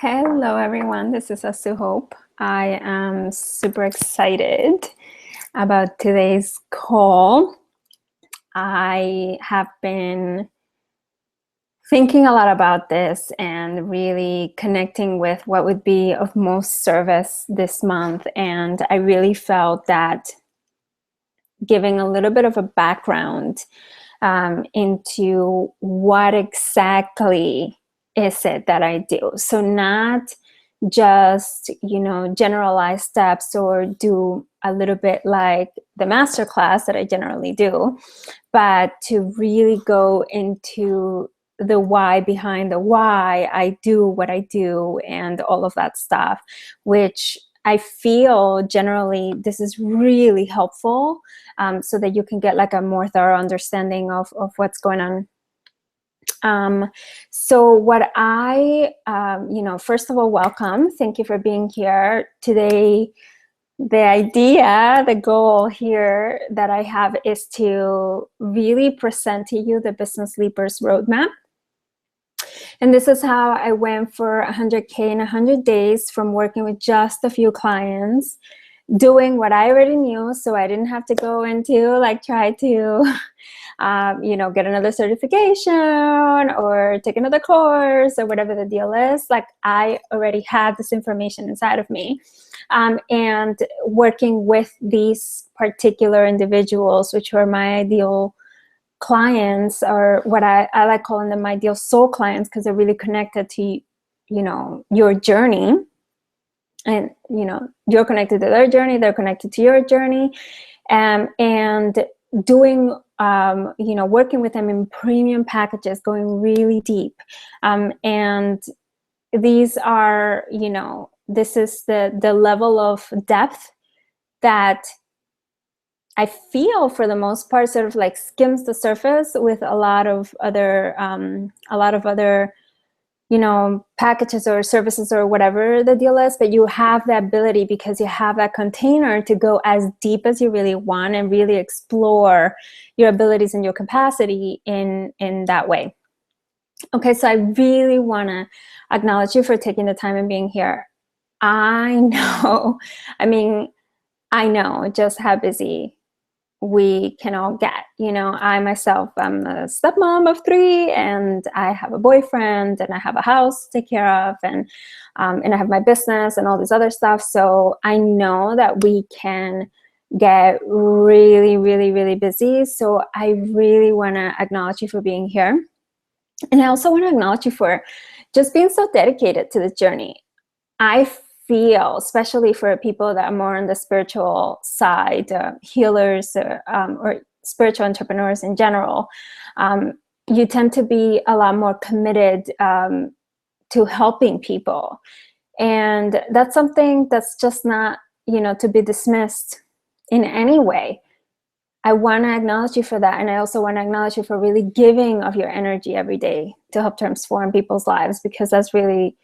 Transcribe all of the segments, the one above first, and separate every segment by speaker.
Speaker 1: Hello, everyone. This is Asu Hope. I am super excited about today's call. I have been thinking a lot about this and really connecting with what would be of most service this month. And I really felt that giving a little bit of a background into what exactly is it that I do. So not just, generalized steps or do a little bit like the masterclass that I generally do, but to really go into the why behind the why I do what I do and all of that stuff, which I feel generally this is really helpful, so that you can get like a more thorough understanding of what's going on. So what first of all, welcome. Thank you for being here today. The goal here that I have is to really present to you the Business Leapers Roadmap. And this is how I went for 100K in 100 days from working with just a few clients, doing what I already knew, so I didn't have to go into try to get another certification or take another course or whatever the deal is. Like, I already had this information inside of me. And working with these particular individuals, which were my ideal clients, or what I like calling them my ideal soul clients, because they're really connected to, your journey. And, you're connected to their journey, they're connected to your journey. And doing, working with them in premium packages, going really deep. And these are, this is the level of depth that I feel for the most part sort of like skims the surface with a lot of other, packages or services or whatever the deal is. But you have the ability, because you have that container, to go as deep as you really want and really explore your abilities and your capacity in that way. Okay, so I really want to acknowledge you for taking the time and being here. I know just how busy we can all get. I myself, I'm a stepmom of 3, and I have a boyfriend, and I have a house to take care of, and I have my business and all this other stuff. So I know that we can get really, really, really busy. So I really want to acknowledge you for being here. And I also want to acknowledge you for just being so dedicated to this journey. I feel, especially for people that are more on the spiritual side, healers, or spiritual entrepreneurs in general, you tend to be a lot more committed to helping people. And that's something that's just not, to be dismissed in any way. I want to acknowledge you for that. And I also want to acknowledge you for really giving of your energy every day to help transform people's lives, because that's really,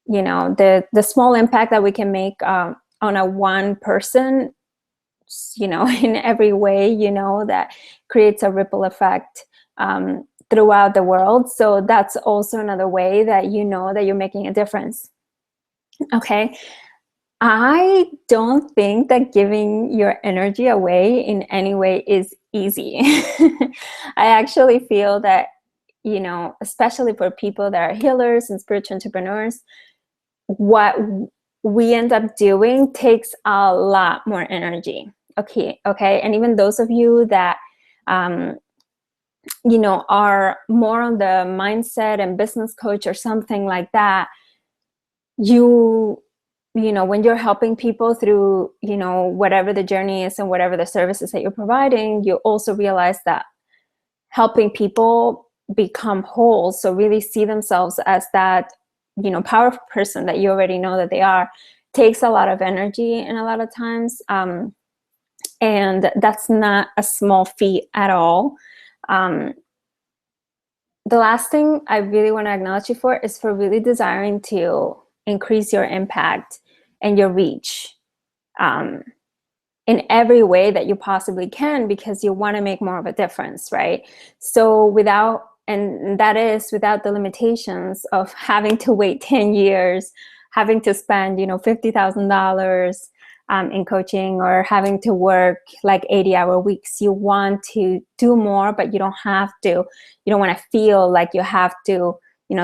Speaker 1: the small impact that we can make on a one person, in every way, that creates a ripple effect throughout the world. So that's also another way that that you're making a difference. Okay. I don't think that giving your energy away in any way is easy. I actually feel that, especially for people that are healers and spiritual entrepreneurs, what we end up doing takes a lot more energy. Okay. And even those of you that, are more on the mindset and business coach or something like that, when you're helping people through, whatever the journey is and whatever the services that you're providing, you also realize that helping people become whole, so really see themselves as that, powerful person that you already know that they are, takes a lot of energy and a lot of times. And that's not a small feat at all. The last thing I really want to acknowledge you for is for really desiring to increase your impact and your reach in every way that you possibly can, because you want to make more of a difference, right? So without and that is without the limitations of having to wait 10 years, having to spend, $50,000 in coaching, or having to work like 80-hour weeks. You want to do more, but you don't have to. You don't want to feel like you have to,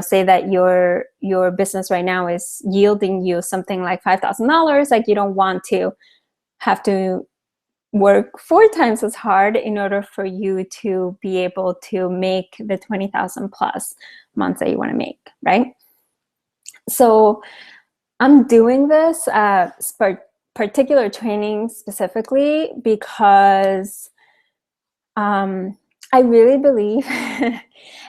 Speaker 1: say that your business right now is yielding you something like $5,000. Like, you don't want to have to work 4 times as hard in order for you to be able to make the 20,000 plus months that you want to make, right? So I'm doing this particular training specifically because I really believe,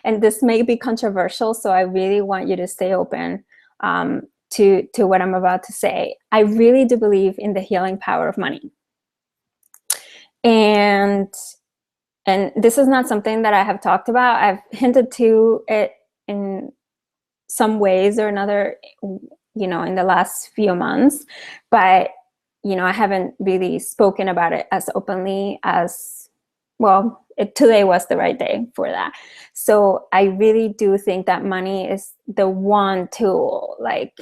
Speaker 1: and this may be controversial, so I really want you to stay open to what I'm about to say. I really do believe in the healing power of money. And this is not something that I have talked about. I've hinted to it in some ways or another, in the last few months, but, I haven't really spoken about it as openly as, well, today was the right day for that. So I really do think that money is the one tool, like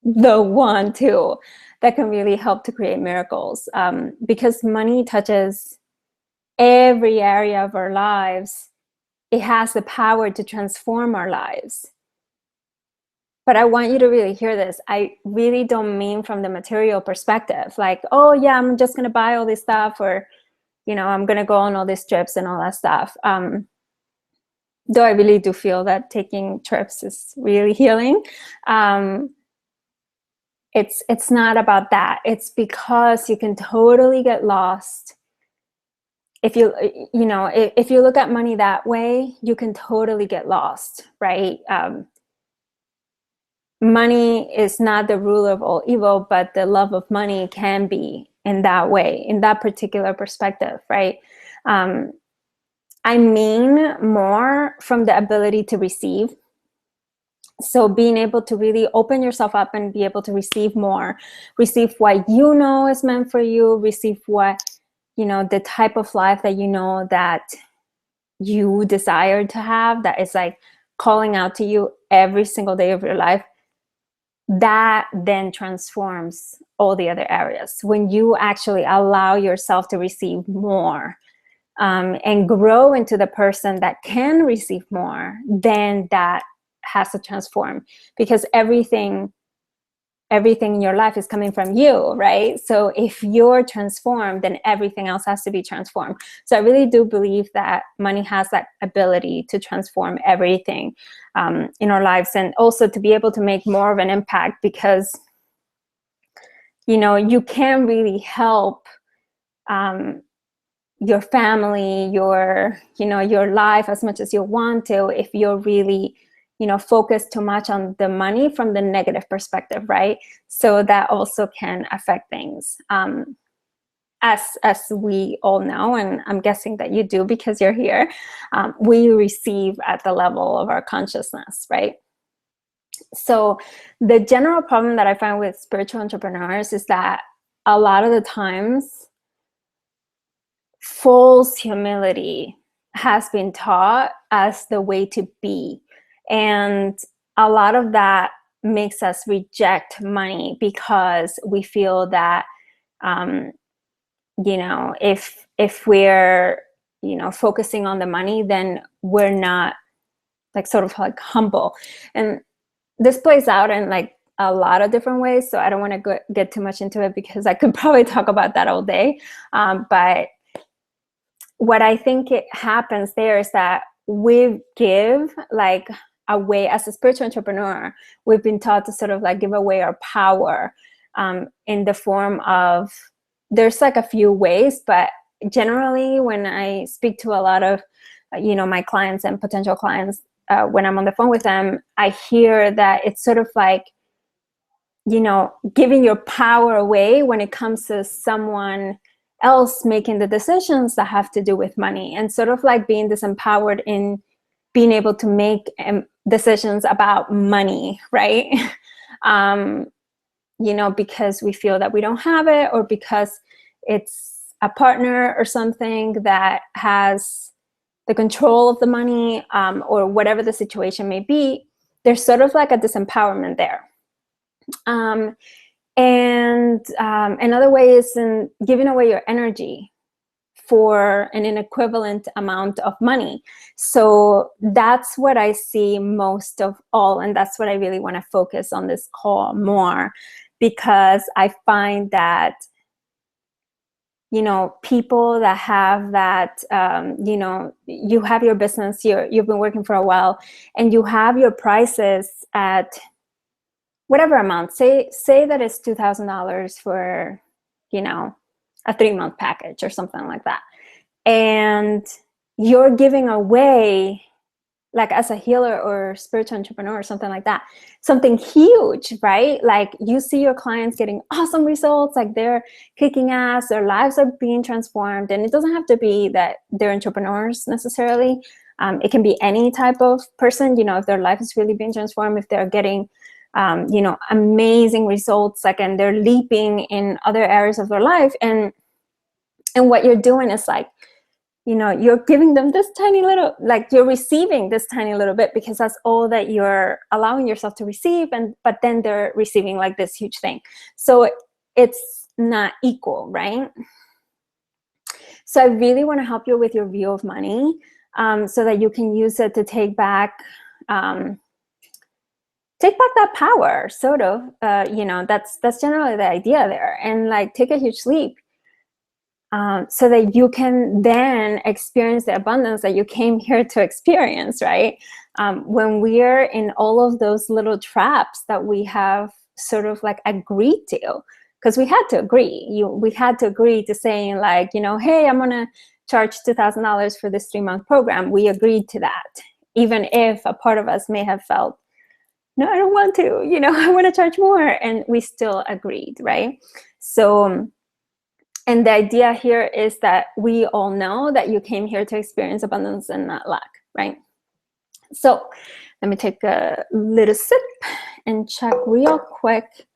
Speaker 1: the one tool that can really help to create miracles, because money touches every area of our lives. It has the power to transform our lives. But I want you to really hear this. I really don't mean from the material perspective, like, oh yeah, I'm just going to buy all this stuff, or, I'm going to go on all these trips and all that stuff. Though I really do feel that taking trips is really healing. It's not about that. It's because you can totally get lost. If you look at money that way, you can totally get lost, right? Money is not the ruler of all evil, but the love of money can be in that way, in that particular perspective, right? I mean more from the ability to receive. So being able to really open yourself up and be able to receive more, receive what you know is meant for you, receive what, the type of life that that you desire to have, that is like calling out to you every single day of your life. That then transforms all the other areas. When you actually allow yourself to receive more, and grow into the person that can receive more, then that has to transform, because everything in your life is coming from you, right? So if you're transformed, then everything else has to be transformed. So I really do believe that money has that ability to transform everything in our lives, and also to be able to make more of an impact, because you can really help your family, your life as much as you want to, if you're really focus too much on the money from the negative perspective, right? So that also can affect things, as we all know, and I'm guessing that you do because you're here. We receive at the level of our consciousness, right? So the general problem that I find with spiritual entrepreneurs is that a lot of the times false humility has been taught as the way to be. And a lot of that makes us reject money, because we feel that, if we're, focusing on the money, then we're not like sort of like humble. And this plays out in like a lot of different ways. So I don't want to get too much into it, because I could probably talk about that all day. But what I think it happens there is that we give like away, as a spiritual entrepreneur, we've been taught to sort of like give away our power, in the form of, there's like a few ways, but generally when I speak to a lot of, my clients and potential clients, when I'm on the phone with them, I hear that it's sort of like, giving your power away when it comes to someone else making the decisions that have to do with money, and sort of like being disempowered in being able to make decisions about money, right? Because we feel that we don't have it, or because it's a partner or something that has, the control of the money, or whatever the situation may be, there's sort of like a disempowerment there. And another way is in giving away your energy for an equivalent amount of money. So that's what I see most of all, and that's what I really want to focus on this call more, because I find that, you know, people that have that, you know, you have your business, you've been working for a while, and you have your prices at whatever amount, say that it's $2,000 for, you know, a 3-month package or something like that. And you're giving away, like as a healer or spiritual entrepreneur or something like that, something huge, right? Like you see your clients getting awesome results, like they're kicking ass, their lives are being transformed. And it doesn't have to be that they're entrepreneurs necessarily. It can be any type of person, you know, if their life is really being transformed, if they're getting you know, amazing results, like, and they're leaping in other areas of their life. And what you're doing is like, you know, you're giving them this tiny little, like you're receiving this tiny little bit, because that's all that you're allowing yourself to receive. But then they're receiving like this huge thing. So it's not equal, right? So I really want to help you with your view of money, so that you can use it to take back that power, sort of, you know, that's generally the idea there, and like take a huge leap, so that you can then experience the abundance that you came here to experience, right? When we're in all of those little traps that we have sort of like agreed to, because we had to agree, we had to agree to saying like, you know, hey, I'm gonna charge $2,000 for this 3-month program. We agreed to that, even if a part of us may have felt, no, I don't want to, you know, I want to charge more. And we still agreed, right? So, and the idea here is that we all know that you came here to experience abundance and not lack, right? So let me take a little sip and check real quick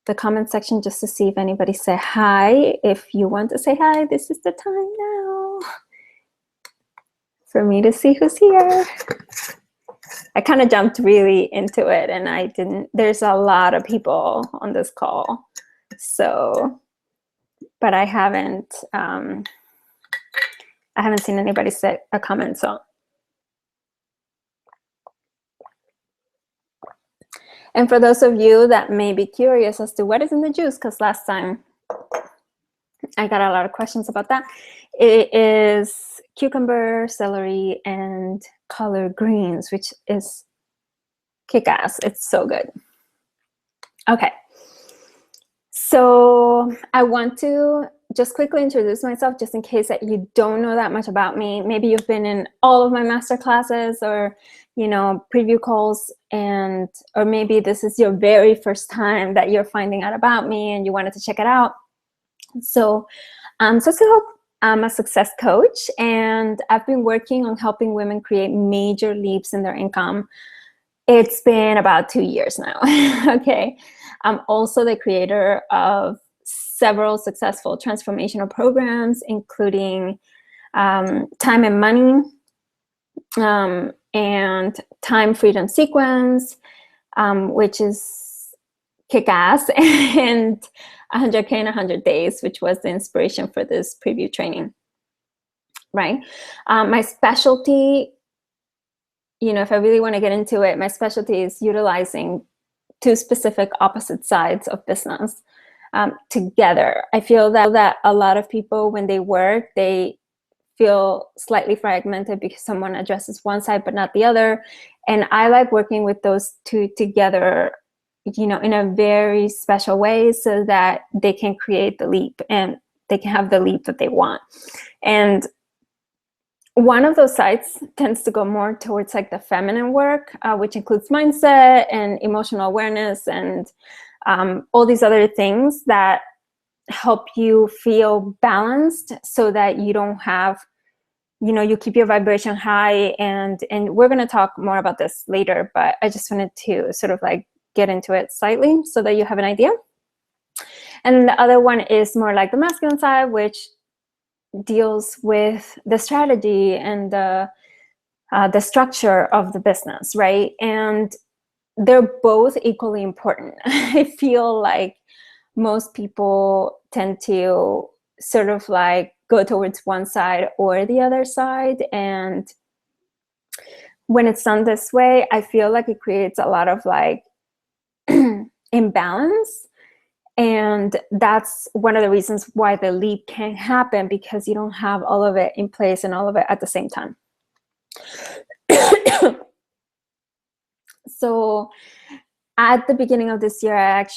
Speaker 1: the comment section just to see if anybody said hi. If you want to say hi, this is the time now for me to see who's here. I kind of jumped really into it, and I didn't, there's a lot of people on this call. So, but I haven't seen anybody say a comment, so. And for those of you that may be curious as to what is in the juice, because last time I got a lot of questions about that, it is cucumber, celery, and collard greens, which is kick-ass. It's so good. Okay. So I want to just quickly introduce myself, just in case that you don't know that much about me. Maybe you've been in all of my master classes or, you know, preview calls, or maybe this is your very first time that you're finding out about me and you wanted to check it out. So I'm a success coach, and I've been working on helping women create major leaps in their income. It's been about 2 years now. Okay. I'm also the creator of several successful transformational programs, including Time and Money, and Time Freedom Sequence, which is kick-ass, and 100K in 100 days, which was the inspiration for this preview training, right? My specialty, you know, if I really want to get into it, my specialty is utilizing two specific opposite sides of business together. I feel that a lot of people, when they work, they feel slightly fragmented because someone addresses one side but not the other. And I like working with those two together, you know, in a very special way, so that they can create the leap and they can have the leap that they want. And one of those sides tends to go more towards like the feminine work, which includes mindset and emotional awareness and all these other things that help you feel balanced, so that you don't have, you know, you keep your vibration high. And we're going to talk more about this later, but I just wanted to sort of like get into it slightly so that you have an idea. And the other one is more like the masculine side, which deals with the strategy and the structure of the business, right? And they're both equally important. I feel like most people tend to sort of like go towards one side or the other side. And when it's done this way, I feel like it creates a lot of like imbalance. And that's one of the reasons why the leap can't happen, because you don't have all of it in place and all of it at the same time. So at the beginning of this year, I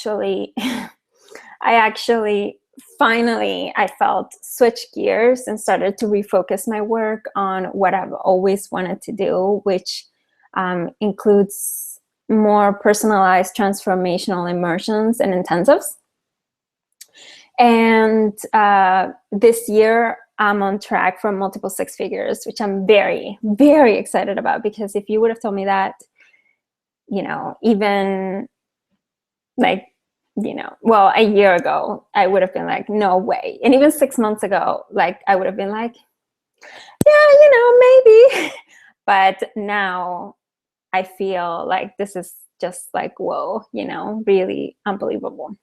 Speaker 1: actually finally, I felt switched gears and started to refocus my work on what I've always wanted to do, which includes more personalized transformational immersions and intensives. And this year, I'm on track for multiple six figures, which I'm very, very excited about, because if you would have told me that, even like, well, a year ago, I would have been like, no way. And even 6 months ago, like, I would have been like, yeah, maybe. But now I feel like this is just like, whoa, really unbelievable.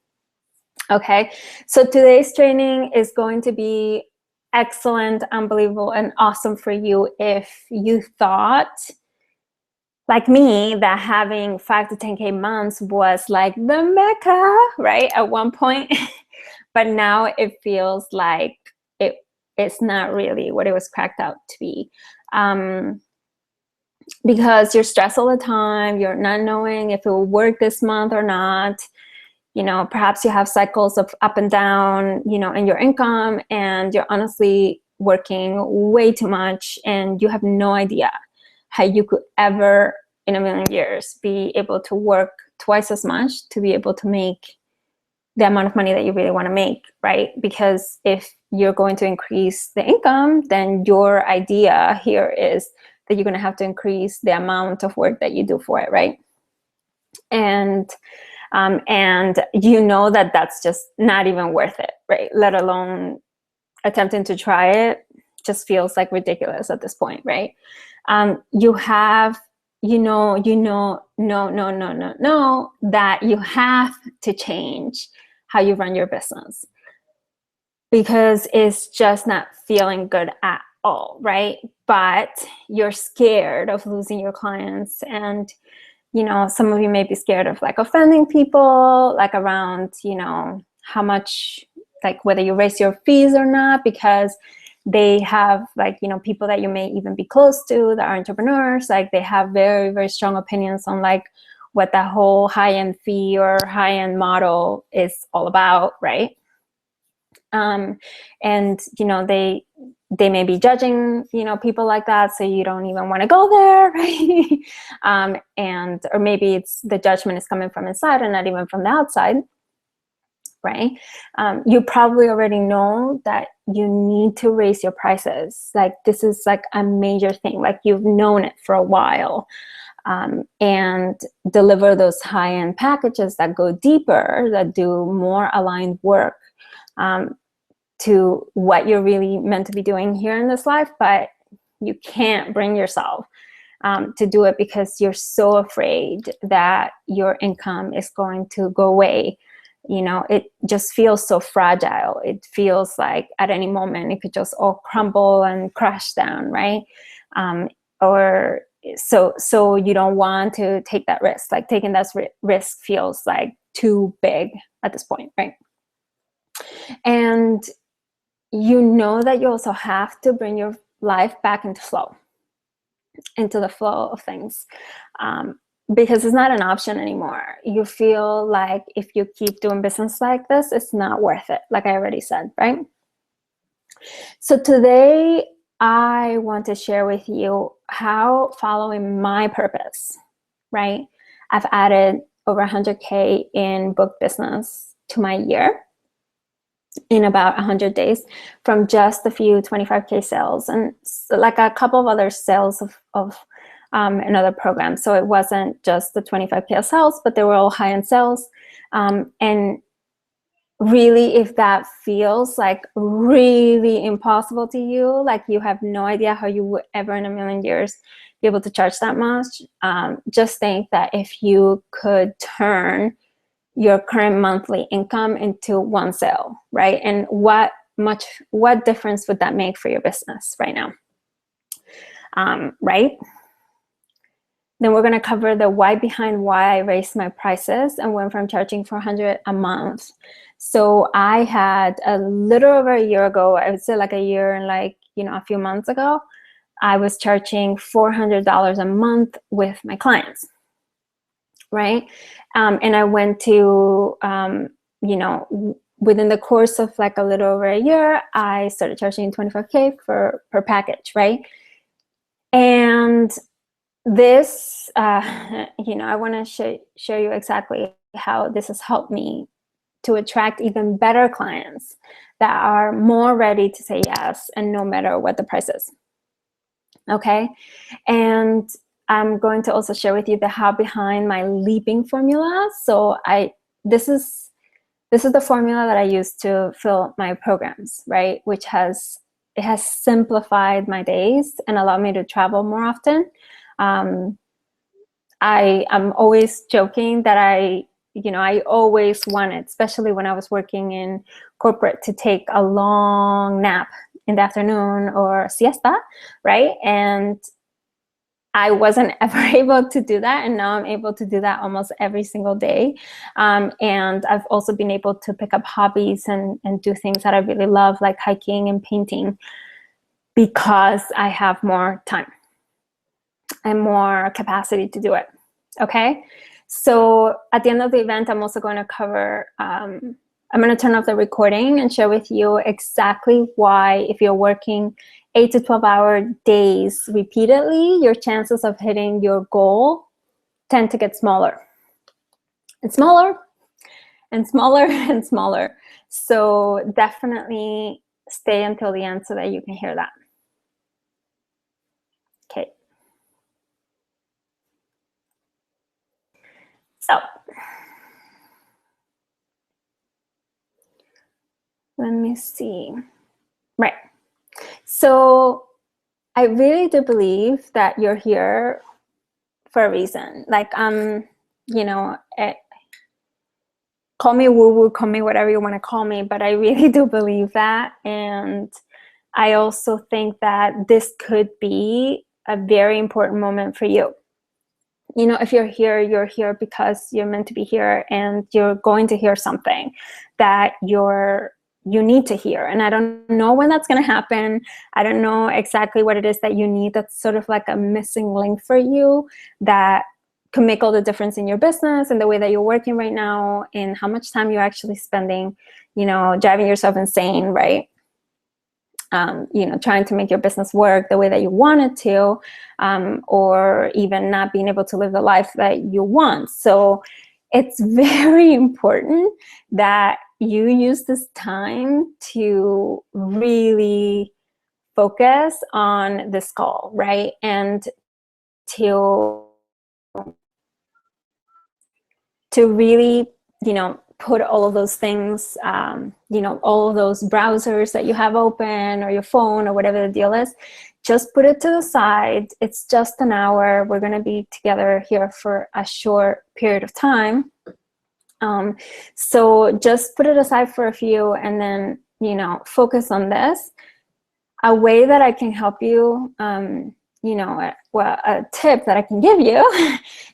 Speaker 1: Okay, so today's training is going to be excellent, unbelievable, and awesome for you if you thought, like me, that having 5 to 10K months was like the mecca, right, at one point. But now it feels like it's not really what it was cracked out to be. Because you're stressed all the time, you're not knowing if it will work this month or not. Perhaps you have cycles of up and down, in your income, and you're honestly working way too much, and you have no idea how you could ever in a million years be able to work twice as much to be able to make the amount of money that you really want to make, right? Because if you're going to increase the income, then your idea here is that you're going to have to increase the amount of work that you do for it, right? And that's just not even worth it, right? Let alone attempting to try it. Just feels like ridiculous at this point, right? You have, no, that you have to change how you run your business, because it's just not feeling good at all, right? But you're scared of losing your clients, and some of you may be scared of like offending people, like around, how much, like whether you raise your fees or not, because they have like, people that you may even be close to that are entrepreneurs, like they have very, very strong opinions on like what that whole high-end fee or high-end model is all about, right? And they may be judging, people like that, so you don't even want to go there, right? Or maybe it's the judgment is coming from inside and not even from the outside, right? You probably already know that you need to raise your prices. Like this is like a major thing, like you've known it for a while. And deliver those high-end packages that go deeper, that do more aligned work to what you're really meant to be doing here in this life, but you can't bring yourself to do it because you're so afraid that your income is going to go away. It just feels so fragile. It feels like at any moment it could just all crumble and crash down, right? So you don't want to take that risk. Like taking that risk feels like too big at this point, right? And that you also have to bring your life back into the flow of things, because it's not an option anymore. You feel like if you keep doing business like this, it's not worth it, like I already said, right? So today I want to share with you how following my purpose, right? I've added over 100K in book business to my year in about 100 days from just a few 25K sales and like a couple of other sales of another program. So it wasn't just the 25K sales, but they were all high-end sales. And really, if that feels like really impossible to you, like you have no idea how you would ever in a million years be able to charge that much, just think that if you could turn your current monthly income into one sale, right? And what difference would that make for your business right now? Right? Then we're going to cover the why behind why I raised my prices and went from charging $400 a month. So I had a little over a year ago, I would say like a year and like, a few months ago, I was charging $400 a month with my clients, right? And I went to, within the course of like a little over a year, I started charging $25K per package, right? And this, I want to show you exactly how this has helped me to attract even better clients that are more ready to say yes, and no matter what the price is. Okay, and I'm going to also share with you the how behind my leaping formula. So this is the formula that I use to fill my programs, right? Which has simplified my days and allowed me to travel more often. I am always joking that I always wanted, especially when I was working in corporate, to take a long nap in the afternoon or siesta, right? And I wasn't ever able to do that, and now I'm able to do that almost every single day. And I've also been able to pick up hobbies and do things that I really love, like hiking and painting, because I have more time and more capacity to do it. Okay, so at the end of the event, I'm also going to cover, I'm going to turn off the recording and share with you exactly why, if you're working 8 to 12-hour days repeatedly, your chances of hitting your goal tend to get smaller and smaller and smaller and smaller. So definitely stay until the end so that you can hear that. Okay. So let me see. Right. So I really do believe that you're here for a reason. Like, call me woo-woo, call me whatever you want to call me, but I really do believe that. And I also think that this could be a very important moment for you. If you're here because you're meant to be here, and you're going to hear something that you need to hear. And I don't know when that's going to happen. I don't know exactly what it is that you need. That's sort of like a missing link for you that can make all the difference in your business and the way that you're working right now, and how much time you're actually spending, driving yourself insane, right? Trying to make your business work the way that you want it to, or even not being able to live the life that you want. So it's very important that you use this time to really focus on this call, right? And to really, put all of those things, all of those browsers that you have open, or your phone, or whatever the deal is, just put it to the side. It's just an hour. We're going to be together here for a short period of time. So just put it aside for a few, and then, focus on this. A way that I can help you, a tip that I can give you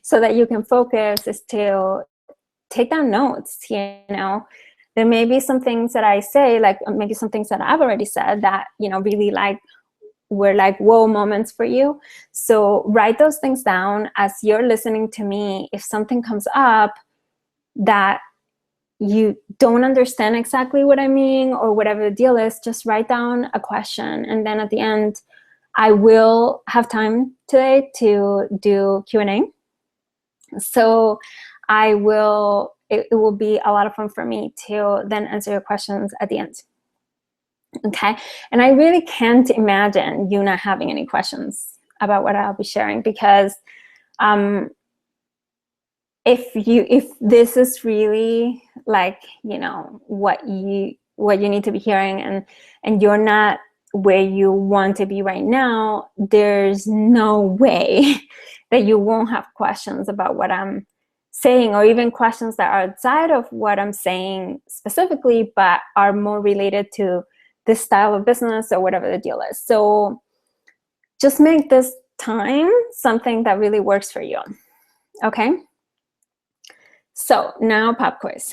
Speaker 1: so that you can focus, is to take down notes. There may be some things that I say, like maybe some things that I've already said that, really were like whoa moments for you. So write those things down as you're listening to me. If something comes up that you don't understand exactly what I mean, or whatever the deal is, just write down a question. And then at the end, I will have time today to do Q&A. So it will be a lot of fun for me to then answer your questions at the end. Okay, and I really can't imagine you not having any questions about what I'll be sharing, because if this is really like, you know, what you need to be hearing, and you're not where you want to be right now, there's no way that you won't have questions about what I'm saying, or even questions that are outside of what I'm saying specifically, but are more related to this style of business or whatever the deal is. So just make this time something that really works for you. Okay? So now pop quiz.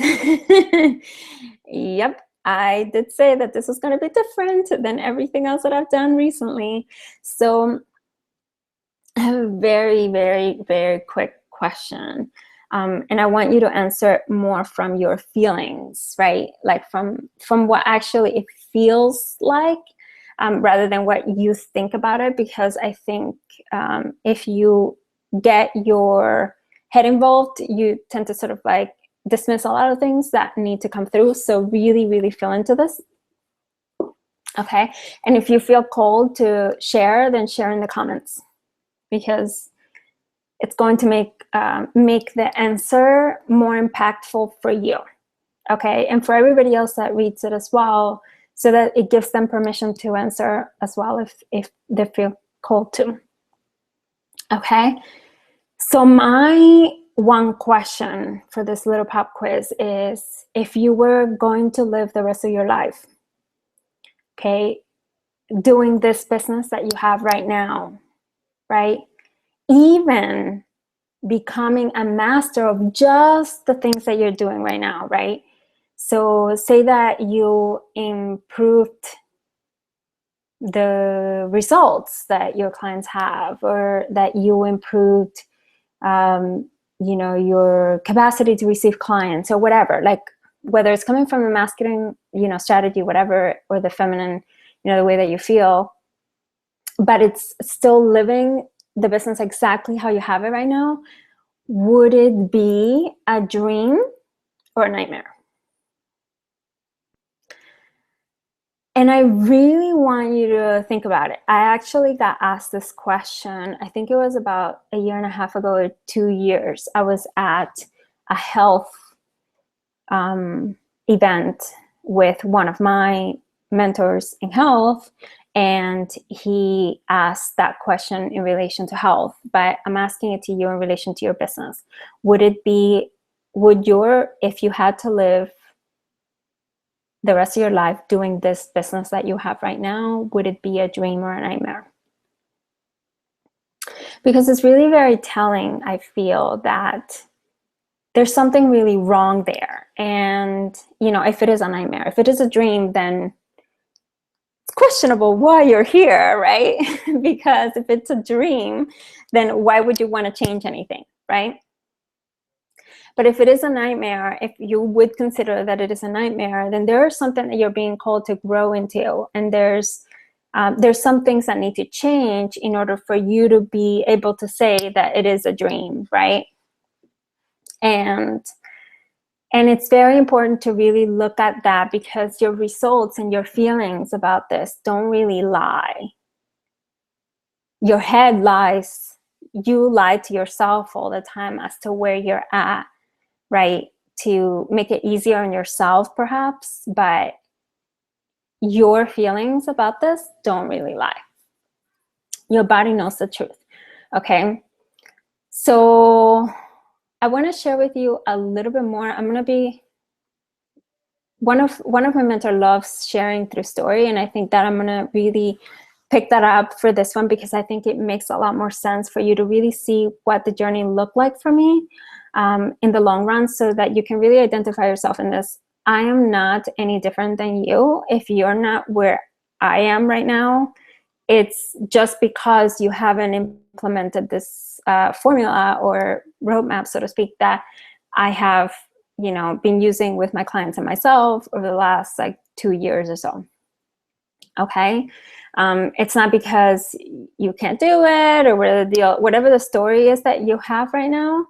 Speaker 1: Yep, I did say that this was going to be different than everything else that I've done recently. So I have a very, very, very quick question. And I want you to answer more from your feelings, right? Like from what actually it feels like, rather than what you think about it. Because I think if you get your head involved, you tend to sort of like dismiss a lot of things that need to come through. So really, really feel into this. Okay. And if you feel called to share, then share in the comments, because it's going to make the answer more impactful for you. Okay. And for everybody else that reads it as well, so that it gives them permission to answer as well if they feel called to. Okay. So my one question for this little pop quiz is, if you were going to live the rest of your life, okay, doing this business that you have right now, right, even becoming a master of just the things that you're doing right now, right? So say that you improved the results that your clients have, or that you improved you know, your capacity to receive clients, or whatever, like whether it's coming from the masculine, you know, strategy, whatever, or the feminine, you know, the way that you feel, but it's still living the business exactly how you have it right now, would it be a dream or a nightmare? And I really want you to think about it. I actually got asked this question, I think it was about a year and a half ago or 2 years. I was at a health event with one of my mentors in health, and he asked that question in relation to health, but I'm asking it to you in relation to your business. If you had to live the rest of your life doing this business that you have right now, would it be a dream or a nightmare? Because it's really very telling, I feel, that there's something really wrong there. And, you know, if it is a nightmare, if it is a dream, then it's questionable why you're here, right? Because if it's a dream, then why would you want to change anything, right? But if it is a nightmare, if you would consider that it is a nightmare, then there's something that you're being called to grow into. And there's some things that need to change in order for you to be able to say that it is a dream, right? And it's very important to really look at that, because your results and your feelings about this don't really lie. Your head lies. You lie to yourself all the time as to where you're at, right? To make it easier on yourself, perhaps, but your feelings about this don't really lie. Your body knows the truth, okay? So I want to share with you a little bit more. I'm going to be, one of my mentors loves sharing through story, and I think that I'm going to really pick that up for this one, because I think it makes a lot more sense for you to really see what the journey looked like for me in the long run, so that you can really identify yourself in this. I am not any different than you. If you're not where I am right now, it's just because you haven't implemented this formula or roadmap, so to speak, that I have, you know, been using with my clients and myself over the last like 2 years or so. Okay. It's not because you can't do it, or whatever the story is that you have right now.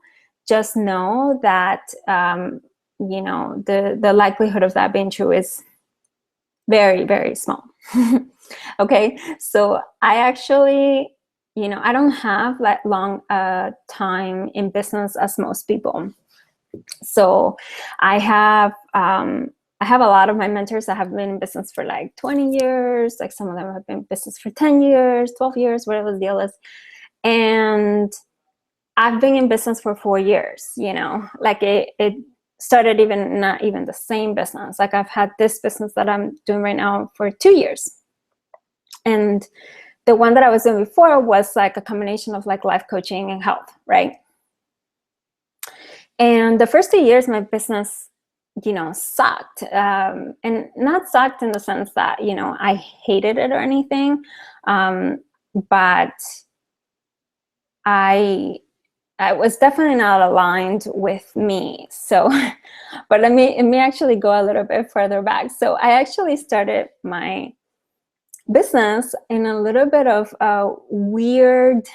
Speaker 1: Just know that you know, the likelihood of that being true is very, very small. Okay, so I actually I don't have that long time in business as most people. So I have a lot of my mentors that have been in business for like 20 years. Like some of them have been in business for 10 years, 12 years, whatever the deal is. And I've been in business for 4 years, like it started not even the same business. Like I've had this business that I'm doing right now for 2 years. And the one that I was doing before was like a combination of like life coaching and health, right? And the first 2 years, my business, sucked. And not sucked in the sense that, I hated it or anything. But I was definitely not aligned with me. So, but let me actually go a little bit further back. So I actually started my business in a little bit of a weird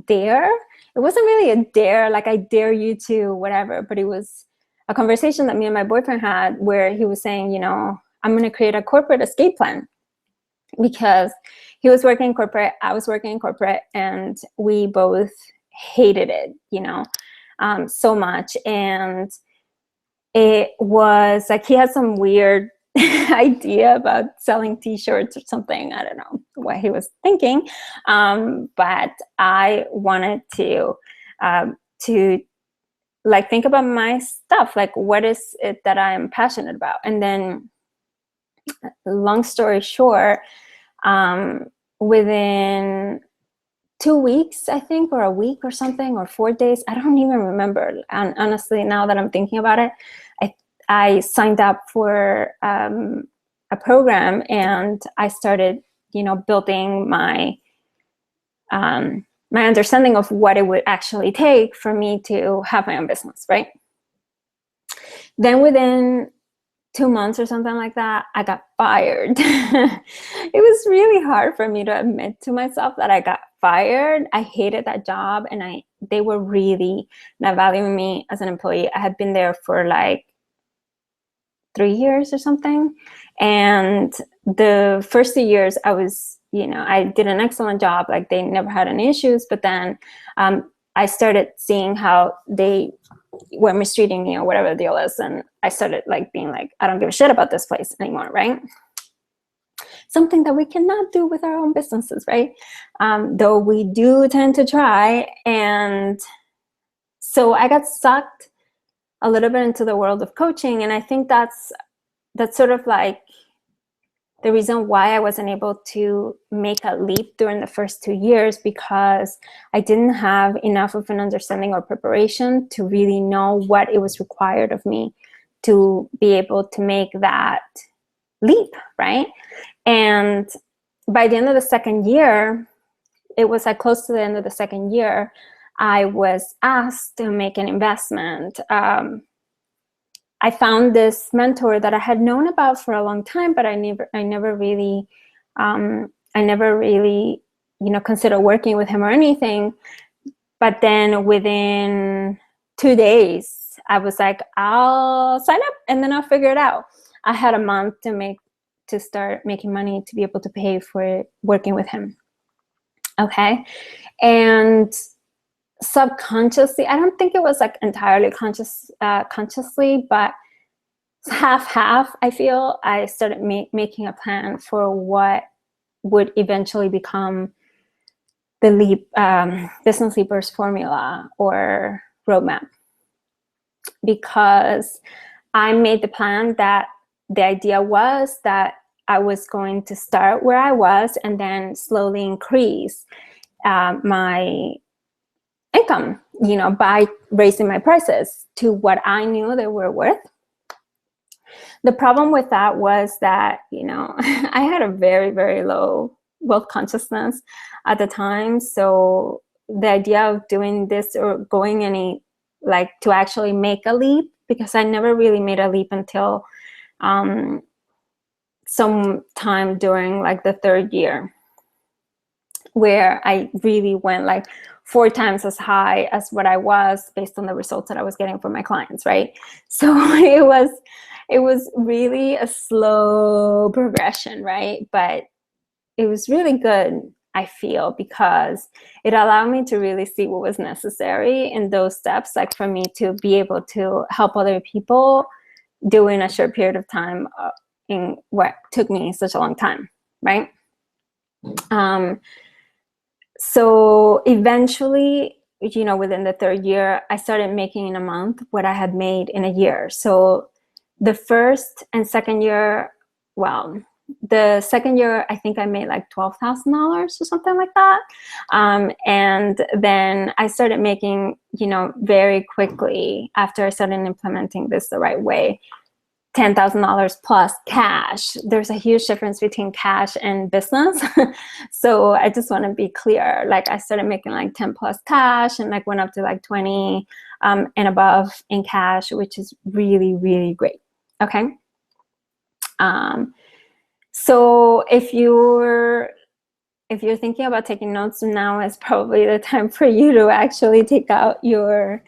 Speaker 1: dare. It wasn't really a dare, like I dare you to whatever, but it was a conversation that me and my boyfriend had where he was saying, I'm going to create a corporate escape plan, because he was working in corporate, I was working in corporate, and we both hated it, so much. And it was like he had some weird idea about selling t-shirts or something. I don't know what he was thinking, but I wanted to like think about my stuff, like what is it that I'm passionate about. And then, long story short, within 2 weeks, I think, or a week or something, or 4 days, I don't even remember. And honestly, now that I'm thinking about it, I signed up for a program, and I started, building my my understanding of what it would actually take for me to have my own business, right? Then within 2 months or something like that, I got fired. It was really hard for me to admit to myself that I got fired. I hated that job, and they were really not valuing me as an employee. I had been there for like 3 years or something. And the first 2 years I was, I did an excellent job. Like they never had any issues. But then I started seeing how they were mistreating me or whatever the deal is. And I started like being like, I don't give a shit about this place anymore, right? Something that we cannot do with our own businesses, right? Though we do tend to try. And so I got sucked a little bit into the world of coaching. And I think that's sort of like the reason why I wasn't able to make a leap during the first 2 years, because I didn't have enough of an understanding or preparation to really know what it was required of me to be able to make that leap, right? And by the end of the second year, it was like close to the end of the second year, I was asked to make an investment. I found this mentor that I had known about for a long time, but I never really, considered working with him or anything. But then within 2 days, I was like, I'll sign up and then I'll figure it out. I had a month to start making money to be able to pay for working with him. Okay. And subconsciously, I don't think it was like entirely consciously, but half, I feel, I started making a plan for what would eventually become the Business Leapers formula or roadmap. Because I made the plan that the idea was that I was going to start where I was and then slowly increase my income, by raising my prices to what I knew they were worth. The problem with that was that, I had a very, very low wealth consciousness at the time. So the idea of doing this or going to actually make a leap, because I never really made a leap until some time during like the third year, where I really went like 4 times as high as what I was based on the results that I was getting from my clients, right? So it was really a slow progression, right? But it was really good. I feel, because it allowed me to really see what was necessary in those steps, like for me to be able to help other people during a short period of time in what took me such a long time, right? So eventually, you know, within the third year, I started making in a month what I had made in a year. So the first and second year, well, the second year, I think I made like $12,000 or something like that. And then I started making, you know, very quickly after I started implementing this the right way, $10,000 plus cash. There's a huge difference between cash and business. So I just want to be clear. Like I started making like 10 plus cash and like went up to like 20 and above in cash, which is really, really great. Okay. So if you're thinking about taking notes, now is probably the time for you to actually take out your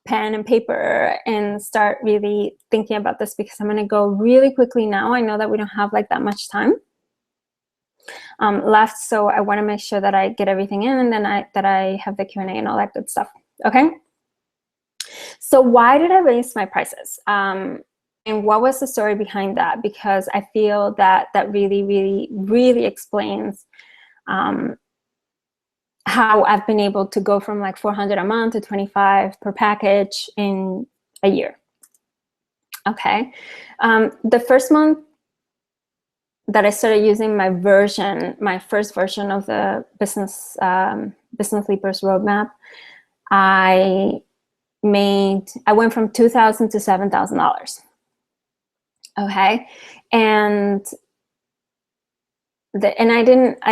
Speaker 1: pen and paper and start really thinking about this, because I'm going to go really quickly now. I know that we don't have like that much time left, so I want to make sure that I get everything in, and then that I have the Q&A and all that good stuff. Okay. So why did I raise my prices? And what was the story behind that? Because I feel that that really, really, really explains how I've been able to go from like 400 a month to 25 per package in a year. Okay. The first month that I started using my first version of the Business Leapers Roadmap, I went from $2,000 to $7,000. Okay. And I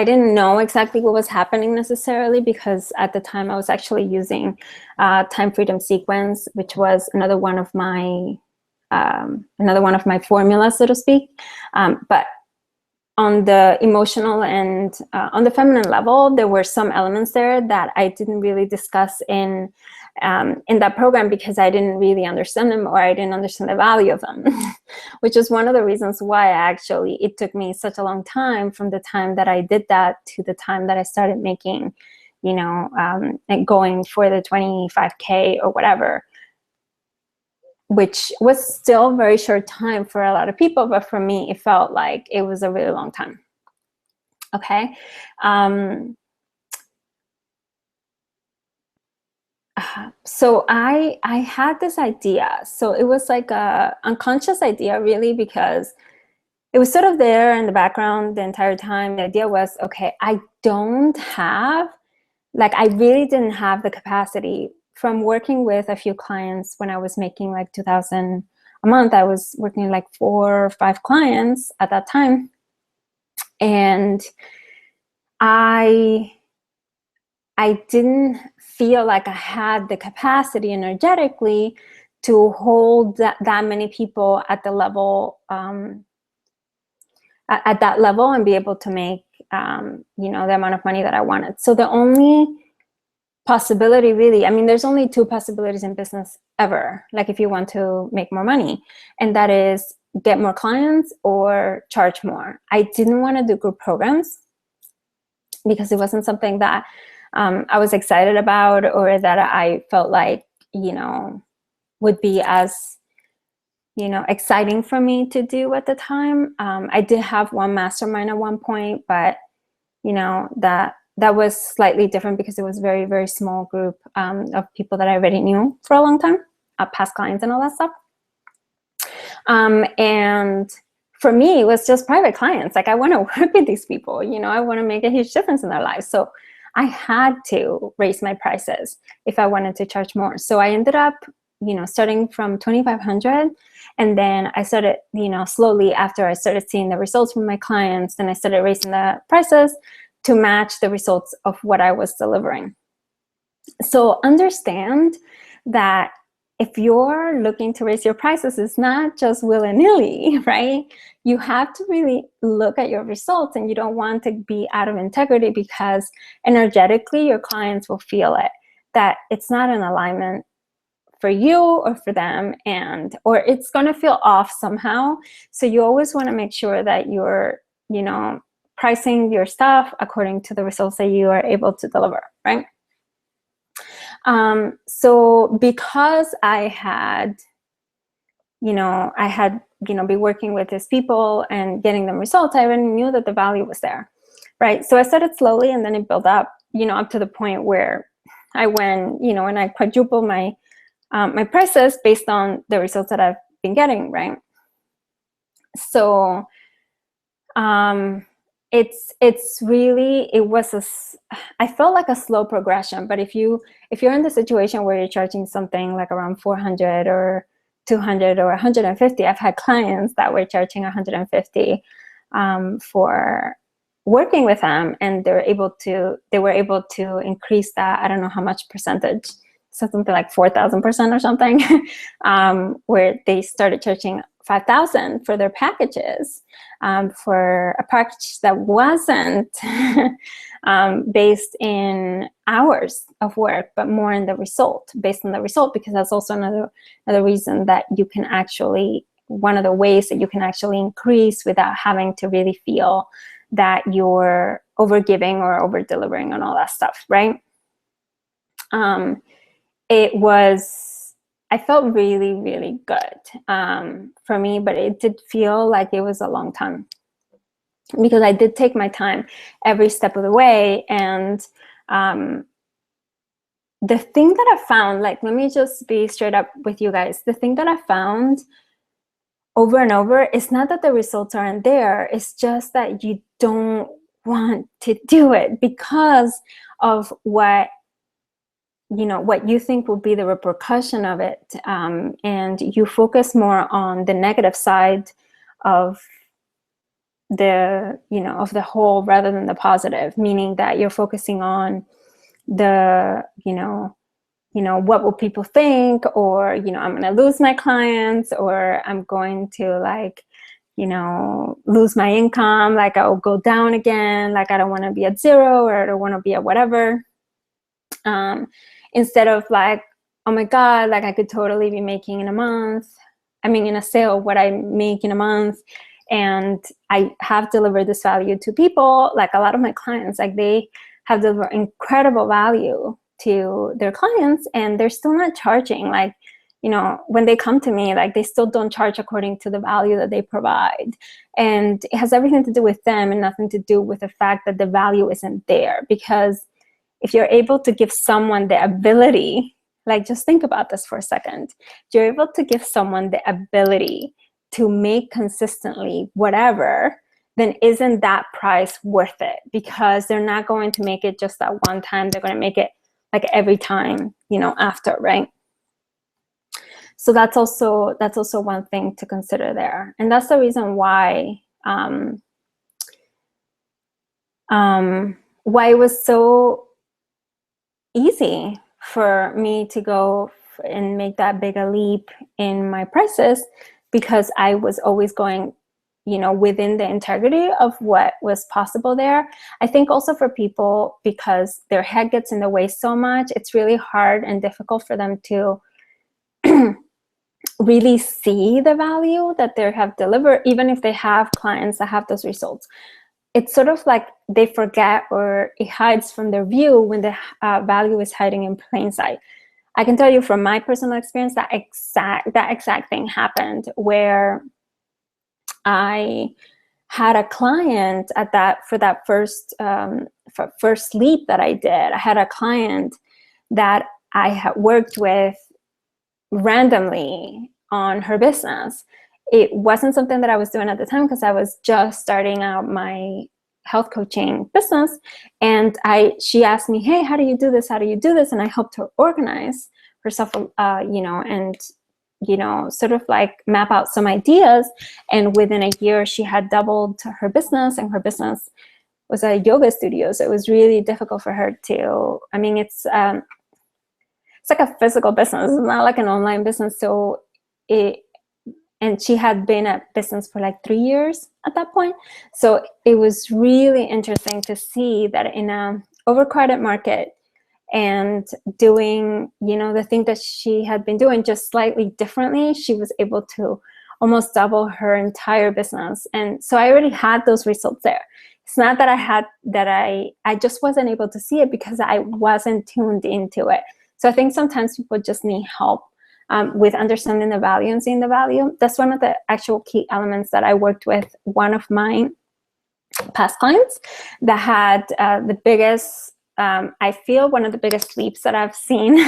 Speaker 1: didn't know exactly what was happening necessarily, because at the time I was actually using Time Freedom Sequence, which was another one of my formulas, so to speak. But on the emotional and on the feminine level, there were some elements there that I didn't really discuss in that program, because I didn't really understand them, or I didn't understand the value of them, which is one of the reasons why it took me such a long time from the time that I did that to the time that I started making, you know, and going for the 25K or whatever, which was still a very short time for a lot of people, but for me, it felt like it was a really long time. Okay. So I had this idea. So it was like a unconscious idea, really, because it was sort of there in the background the entire time. The idea was, okay, I really didn't have the capacity from working with a few clients when I was making like 2,000 a month. I was working like 4 or 5 clients at that time. And I didn't feel like I had the capacity energetically to hold that many people at the level, at that level, and be able to make, you know, the amount of money that I wanted. So the only possibility, really, I mean, there's only 2 possibilities in business ever, like if you want to make more money, and that is get more clients or charge more. I didn't want to do group programs because it wasn't something that I was excited about, or that I felt like, you know, would be as, you know, exciting for me to do at the time. I did have one mastermind at one point, but, you know, that was slightly different because it was a very, very small group of people that I already knew for a long time, past clients and all that stuff. And for me, it was just private clients. Like, I want to work with these people, you know, I want to make a huge difference in their lives. So I had to raise my prices if I wanted to charge more. So I ended up, you know, starting from 2,500, and then I started, you know, slowly, after I started seeing the results from my clients, then I started raising the prices to match the results of what I was delivering. So understand that if you're looking to raise your prices, it's not just willy-nilly, right? You have to really look at your results, and you don't want to be out of integrity, because energetically your clients will feel it, that it's not in alignment for you or for them, or it's going to feel off somehow. So you always want to make sure that you're, you know, pricing your stuff according to the results that you are able to deliver, right? So because I had been working with these people and getting them results, I already knew that the value was there, right? So I started slowly, and then it built up, up to the point where I went, and I quadrupled my my prices based on the results that I've been getting, right? So it's really, I felt like a slow progression. But if you're in the situation where you're charging something like around 400 or 200 or 150, I've had clients that were charging 150 for working with them, and they were able to increase that. I don't know how much percentage, something like 4,000% or something, where they started charging 5,000 for their packages, for a package that wasn't based in hours of work, but more in the result, based on the result, because that's also another reason that you can actually, one of the ways that you can actually increase without having to really feel that you're overgiving or over delivering and all that stuff, right? I felt really, really good for me, but it did feel like it was a long time, because I did take my time every step of the way. And the thing that I found, like, let me just be straight up with you guys. The thing that I found over and over is not that the results aren't there. It's just that you don't want to do it because of what you think will be the repercussion of it, and you focus more on the negative side of the whole rather than the positive, meaning that you're focusing on the what will people think, or I'm going to lose my clients, or I'm going to lose my income, like I'll go down again, like I don't want to be at zero, or I don't want to be at whatever. Instead of like, oh my God, like I could totally be making in a sale, what I make in a month. And I have delivered this value to people. Like a lot of my clients, like they have delivered incredible value to their clients, and they're still not charging. Like, when they come to me, like they still don't charge according to the value that they provide. And it has everything to do with them and nothing to do with the fact that the value isn't there. Because if you're able to give someone the ability, like just think about this for a second, if you're able to give someone the ability to make consistently whatever, then isn't that price worth it? Because they're not going to make it just that one time, they're going to make it like every time, after, right? So that's also one thing to consider there. And that's the reason why it was so easy for me to go and make that big a leap in my prices, because I was always going, within the integrity of what was possible there. I think also for people, because their head gets in the way so much, it's really hard and difficult for them to really see the value that they have delivered, even if they have clients that have those results. It's sort of like they forget, or it hides from their view when the value is hiding in plain sight. I can tell you from my personal experience that exact thing happened, where I had a client for that first leap that I did. I had a client that I had worked with randomly on her business. It wasn't something that I was doing at the time, because I was just starting out my health coaching business. And she asked me, hey, how do you do this? How do you do this? And I helped her organize herself, and, sort of like map out some ideas. And within a year, she had doubled her business, and her business was a yoga studio. So it was really difficult for her to, it's like a physical business. It's not like an online business. So and she had been at business for like 3 years at that point. So it was really interesting to see that in a overcrowded market, and doing, the thing that she had been doing just slightly differently, she was able to almost double her entire business. And so I already had those results there. It's not that I just wasn't able to see it because I wasn't tuned into it. So I think sometimes people just need help with understanding the value and seeing the value. That's one of the actual key elements that I worked with one of my past clients that had the biggest, I feel one of the biggest leaps that I've seen,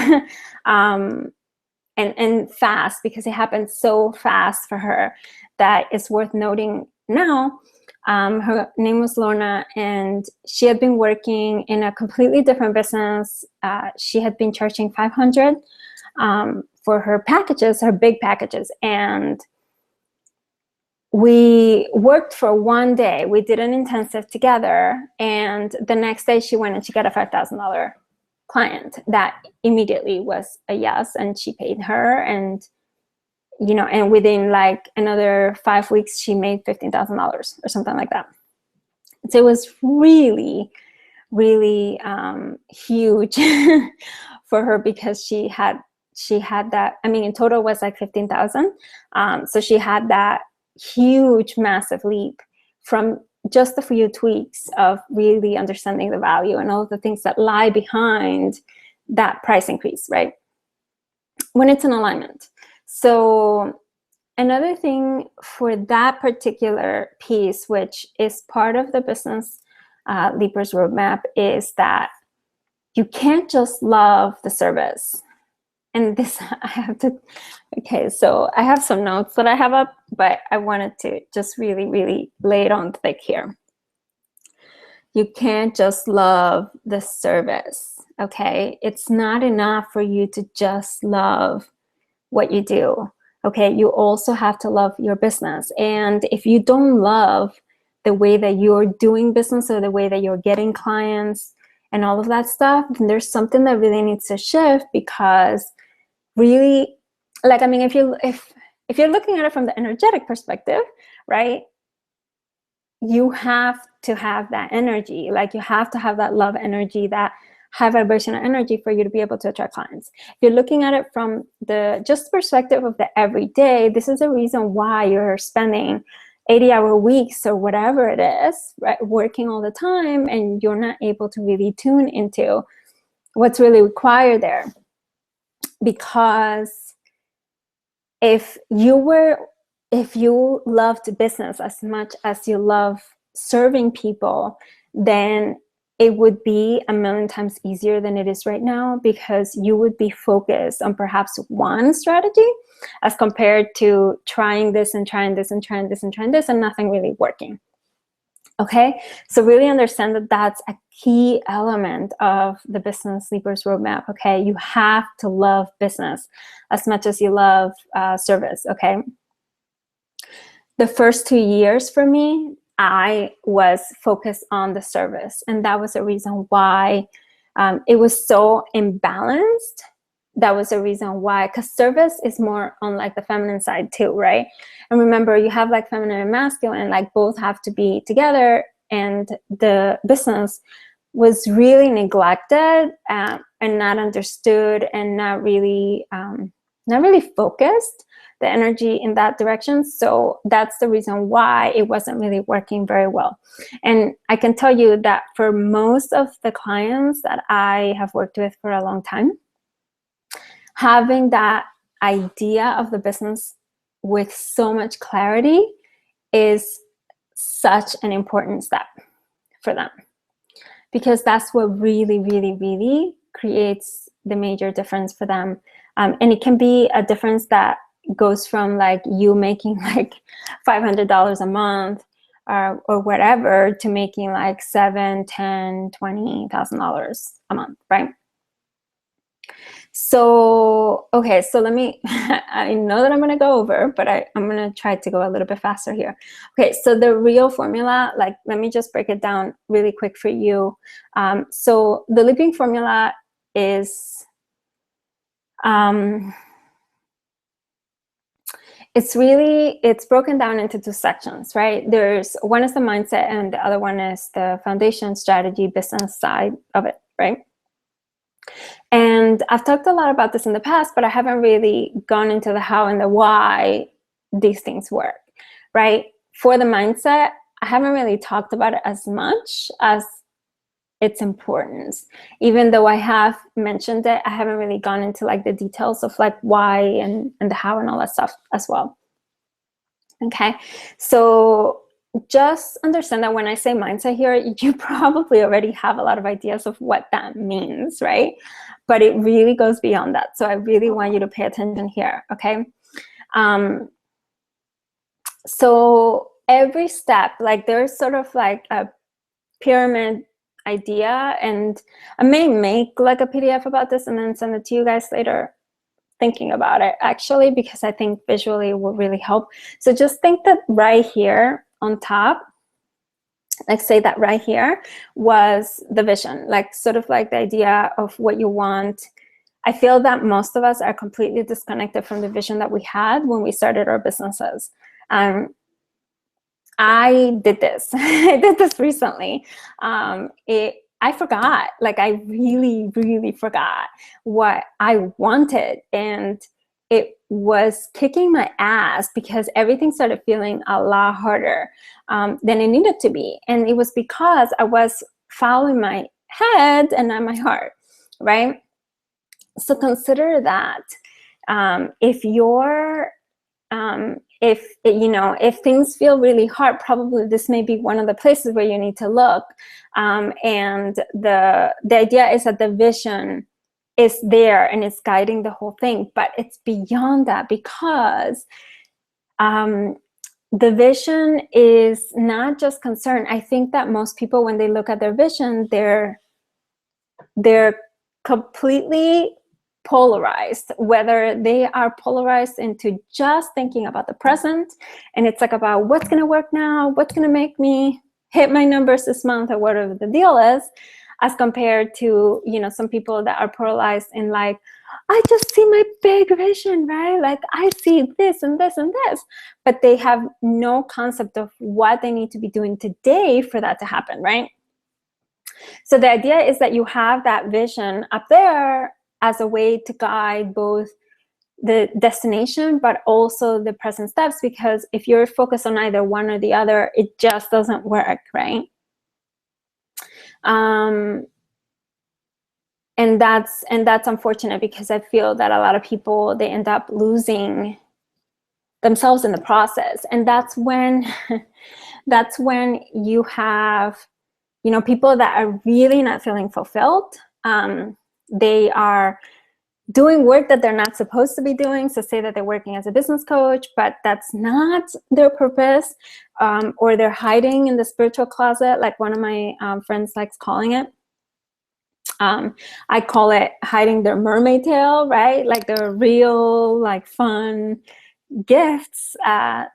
Speaker 1: and fast, because it happened so fast for her that it's worth noting now. Her name was Lorna, and she had been working in a completely different business. She had been charging $500 for her packages, her big packages, and we worked for one day. We did an intensive together, and the next day she went and she got a $5,000 client that immediately was a yes, and she paid her, and you know, and within like another 5 weeks she made $15,000 or something like that. So it was really, really huge for her, because she had that, I mean, in total was like 15,000. So she had that huge, massive leap from just a few tweaks of really understanding the value and all of the things that lie behind that price increase, right? When it's in alignment. So another thing for that particular piece, which is part of the Business Leapers Roadmap, is that you can't just love the service. And this, I have to, okay, so I have some notes that I have up, but I wanted to just really, really lay it on thick here. You can't just love the service, okay? It's not enough for you to just love what you do, okay? You also have to love your business. And if you don't love the way that you're doing business or the way that you're getting clients and all of that stuff, then there's something that really needs to shift. Because really, like, I mean, if you're looking at it from the energetic perspective, right, you have to have that energy. Like, you have to have that love energy, that high vibrational energy, for you to be able to attract clients. If you're looking at it from the just perspective of the everyday, this is the reason why you're spending 80-hour weeks or whatever it is, right, working all the time, and you're not able to really tune into what's really required there. Because if you loved business as much as you love serving people, then it would be a million times easier than it is right now, because you would be focused on perhaps one strategy as compared to trying this and trying this and trying this and trying this and nothing really working. Okay, so really understand that that's a key element of the Business Leapers Roadmap. Okay, you have to love business as much as you love service. Okay, the first 2 years for me, I was focused on the service, and that was the reason why it was so imbalanced. That was the reason why, because service is more on like the feminine side too, right? And remember, you have like feminine and masculine, like both have to be together, and the business was really neglected and not understood, and not really focused the energy in that direction. So that's the reason why it wasn't really working very well. And I can tell you that for most of the clients that I have worked with for a long time, having that idea of the business with so much clarity is such an important step for them, because that's what really, really, really creates the major difference for them. And it can be a difference that goes from like you making like $500 a month or whatever, to making like $7,000, $10,000, $20,000 a month, right? So, okay, so let me, I know that I'm going to go over, but I'm going to try to go a little bit faster here. Okay, so the real formula, like, let me just break it down really quick for you. So the leaping formula is, it's broken down into two sections, right? One is the mindset, and the other one is the foundation, strategy, business side of it, right? And I've talked a lot about this in the past, but I haven't really gone into the how and the why these things work, right? For the mindset, I haven't really talked about it as much as its importance. Even though I have mentioned it, I haven't really gone into like the details of like why and the how and all that stuff as well. Okay, so just understand that when I say mindset here, you probably already have a lot of ideas of what that means, right? But it really goes beyond that. So I really want you to pay attention here, okay? So every step, like there's sort of like a pyramid idea, and I may make like a PDF about this and then send it to you guys later, thinking about it actually, because I think visually will really help. So just think that right here on top, like say that right here was the vision, like sort of like the idea of what you want. I feel that most of us are completely disconnected from the vision that we had when we started our businesses. I did this. I did this recently. I forgot, like I really, really forgot what I wanted. And it was kicking my ass because everything started feeling a lot harder than it needed to be. And it was because I was following my head and not my heart, right? So consider that if you're if things feel really hard, probably this may be one of the places where you need to look. And the idea is that the vision is there and it's guiding the whole thing, but it's beyond that, because the vision is not just concern. I think that most people, when they look at their vision, they're completely polarized, whether they are polarized into just thinking about the present, and it's like about what's going to work now, what's going to make me hit my numbers this month, or whatever the deal is, as compared to, you know, some people that are polarized in like, I just see my big vision, right? Like I see this and this and this, but they have no concept of what they need to be doing today for that to happen, right? So the idea is that you have that vision up there as a way to guide both the destination, but also the present steps, because if you're focused on either one or the other, it just doesn't work, right? And that's unfortunate, because I feel that a lot of people, they end up losing themselves in the process. And that's when that's when you have, you know, people that are really not feeling fulfilled. They are doing work that they're not supposed to be doing. So say that they're working as a business coach, but that's not their purpose, or they're hiding in the spiritual closet, like one of my friends likes calling it. I call it hiding their mermaid tail, right? Like their real, like fun gifts,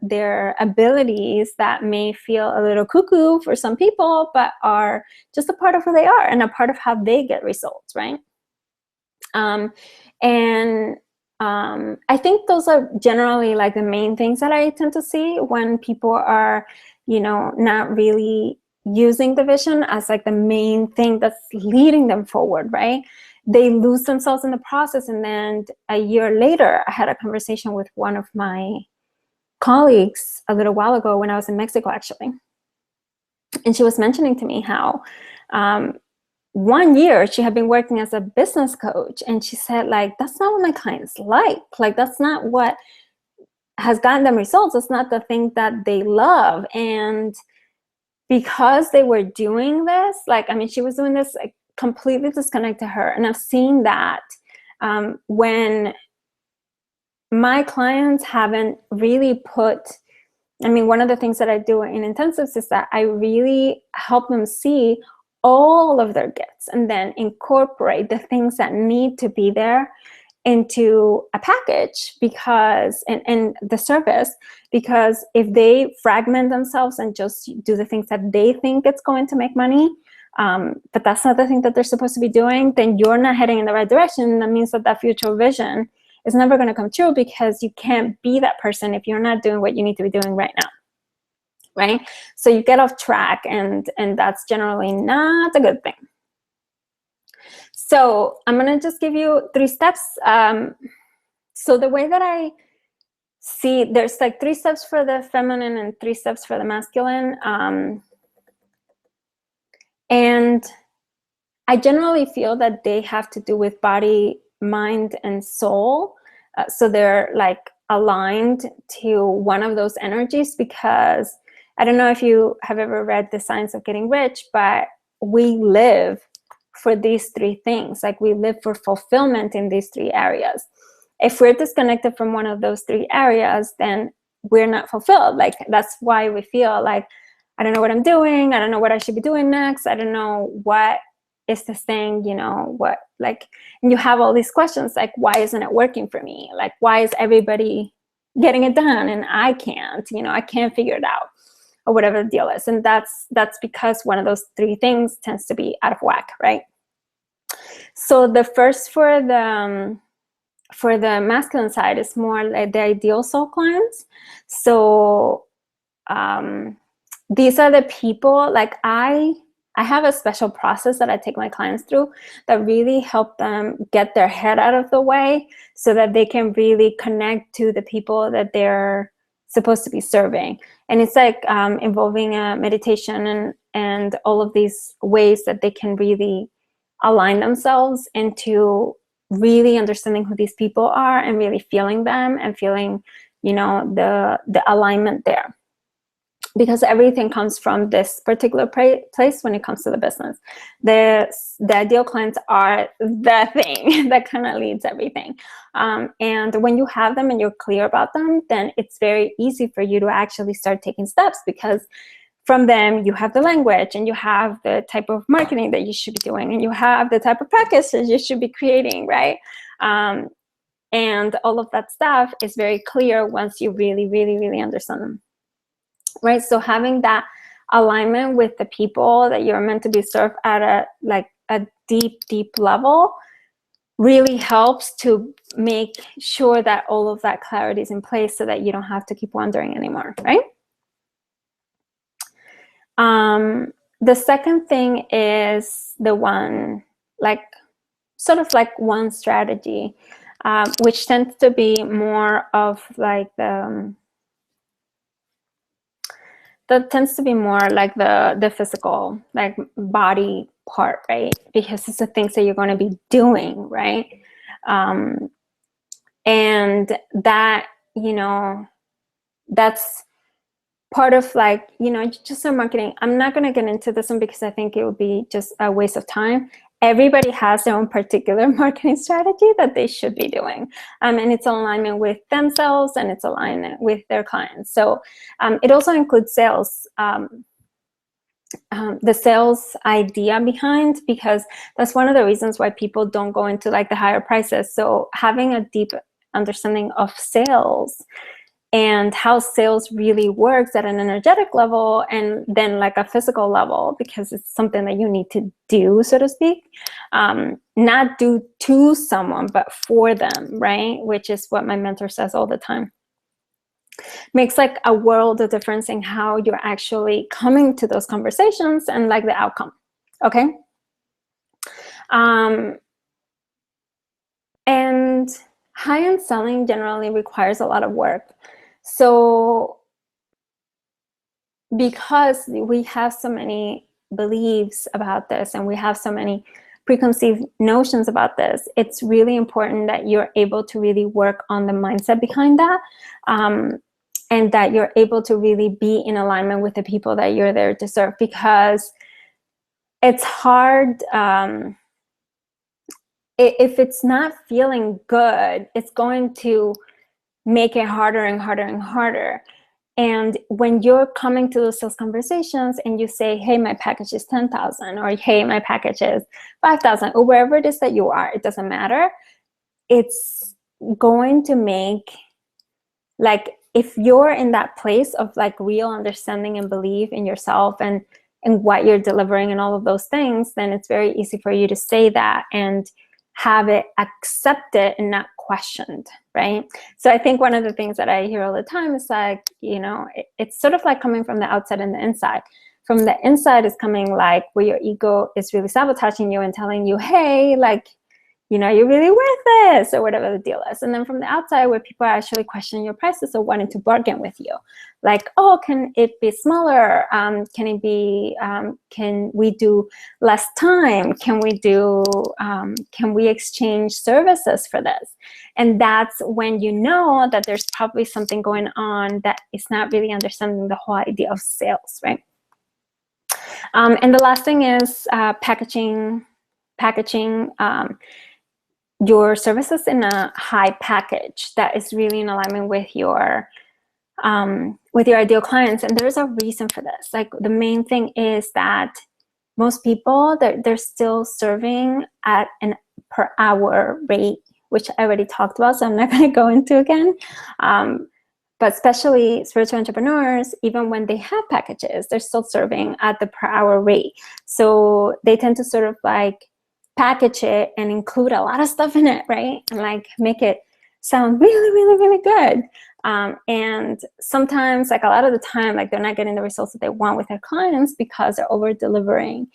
Speaker 1: their abilities that may feel a little cuckoo for some people, but are just a part of who they are and a part of how they get results, right? I think those are generally like the main things that I tend to see when people are, you know, not really using the vision as like the main thing that's leading them forward, right? They lose themselves in the process. And then a year later, I had a conversation with one of my colleagues a little while ago when I was in Mexico, actually. And she was mentioning to me how 1 year she had been working as a business coach, and she said, like, that's not what my clients like that's not what has gotten them results. It's not the thing that they love. And because they were doing this, like, I mean, she was doing this like, completely disconnect to her. And I've seen that when my clients haven't really put, I mean, one of the things that I do in intensives is that I really help them see all of their gifts and then incorporate the things that need to be there into a package, because and the service, because if they fragment themselves and just do the things that they think it's going to make money, but that's not the thing that they're supposed to be doing, then you're not heading in the right direction. That means that future vision is never going to come true, because you can't be that person if you're not doing what you need to be doing right now, right? So you get off track, and that's generally not a good thing. So I'm going to just give you 3 steps. So the way that I see, there's like 3 steps for the feminine and 3 steps for the masculine. And I generally feel that they have to do with body, mind, and soul. So they're like aligned to one of those energies, because I don't know if you have ever read The Science of Getting Rich, but we live for these 3 things. Like, we live for fulfillment in these 3 areas. If we're disconnected from one of those 3 areas, then we're not fulfilled. Like, that's why we feel like, I don't know what I'm doing. I don't know what I should be doing next. I don't know what is this thing, you know, what, like, and you have all these questions, like, why isn't it working for me? Like, why is everybody getting it done and I can't, you know, I can't figure it out, or whatever the deal is. And that's because one of those 3 things tends to be out of whack, right? So the first for the masculine side is more like the ideal soul clients. So these are the people, like, I have a special process that I take my clients through that really help them get their head out of the way so that they can really connect to the people that they're supposed to be serving. And it's like involving a meditation and all of these ways that they can really align themselves into really understanding who these people are and really feeling them and feeling, you know, the alignment there. Because everything comes from this particular place when it comes to the business. The ideal clients are the thing that kind of leads everything. And when you have them and you're clear about them, then it's very easy for you to actually start taking steps, because from them you have the language and you have the type of marketing that you should be doing and you have the type of practices you should be creating, right? And all of that stuff is very clear once you really, really, really understand them. Right, so having that alignment with the people that you're meant to be served at a deep level really helps to make sure that all of that clarity is in place so that you don't have to keep wondering anymore, right? The second thing is the one, like, sort of like one strategy, which tends to be more of like that tends to be more like the physical, like, body part, right? Because it's the things that you're going to be doing, right? And that, you know, that's part of, like, you know, just a marketing. I'm not going to get into this one because I think it would be just a waste of time. Everybody has their own particular marketing strategy that they should be doing. And it's alignment with themselves and it's alignment with their clients. So it also includes sales, the sales idea behind, because that's one of the reasons why people don't go into like the higher prices. So having a deep understanding of sales and how sales really works at an energetic level and then like a physical level, because it's something that you need to do, so to speak. Not do to someone, but for them, right? Which is what my mentor says all the time. Makes like a world of difference in how you're actually coming to those conversations and like the outcome, okay? And high-end selling generally requires a lot of work. So because we have so many beliefs about this and we have so many preconceived notions about this, it's really important that you're able to really work on the mindset behind that, and that you're able to really be in alignment with the people that you're there to serve, because it's hard. If it's not feeling good, it's going to make it harder and harder and harder. And when you're coming to those sales conversations and you say, hey, my package is 10,000, or hey, my package is 5,000, or wherever it is that you are, it doesn't matter. It's going to make, like, if you're in that place of like real understanding and belief in yourself and what you're delivering and all of those things, then it's very easy for you to say that and have it accepted and not questioned, right? So I think one of the things that I hear all the time is like, you know, it's sort of like coming from the outside and the inside. From the inside is coming like where your ego is really sabotaging you and telling you, hey, like, you know, you're really worth this, or whatever the deal is. And then from the outside, where people are actually questioning your prices or wanting to bargain with you, like, oh, can it be smaller? Can it be, can we do less time? Can we exchange services for this? And that's when you know that there's probably something going on that is not really understanding the whole idea of sales, right? And the last thing is packaging your services in a high package that is really in alignment with your ideal clients. And there's a reason for this. Like, the main thing is that most people, they're still serving at an per hour rate, which I already talked about, so I'm not going to go into again. But especially spiritual entrepreneurs, even when they have packages, they're still serving at the per hour rate. So they tend to sort of like package it and include a lot of stuff in it, right? And like make it sound really, really, really good. And sometimes, like a lot of the time, like they're not getting the results that they want with their clients because they're over delivering.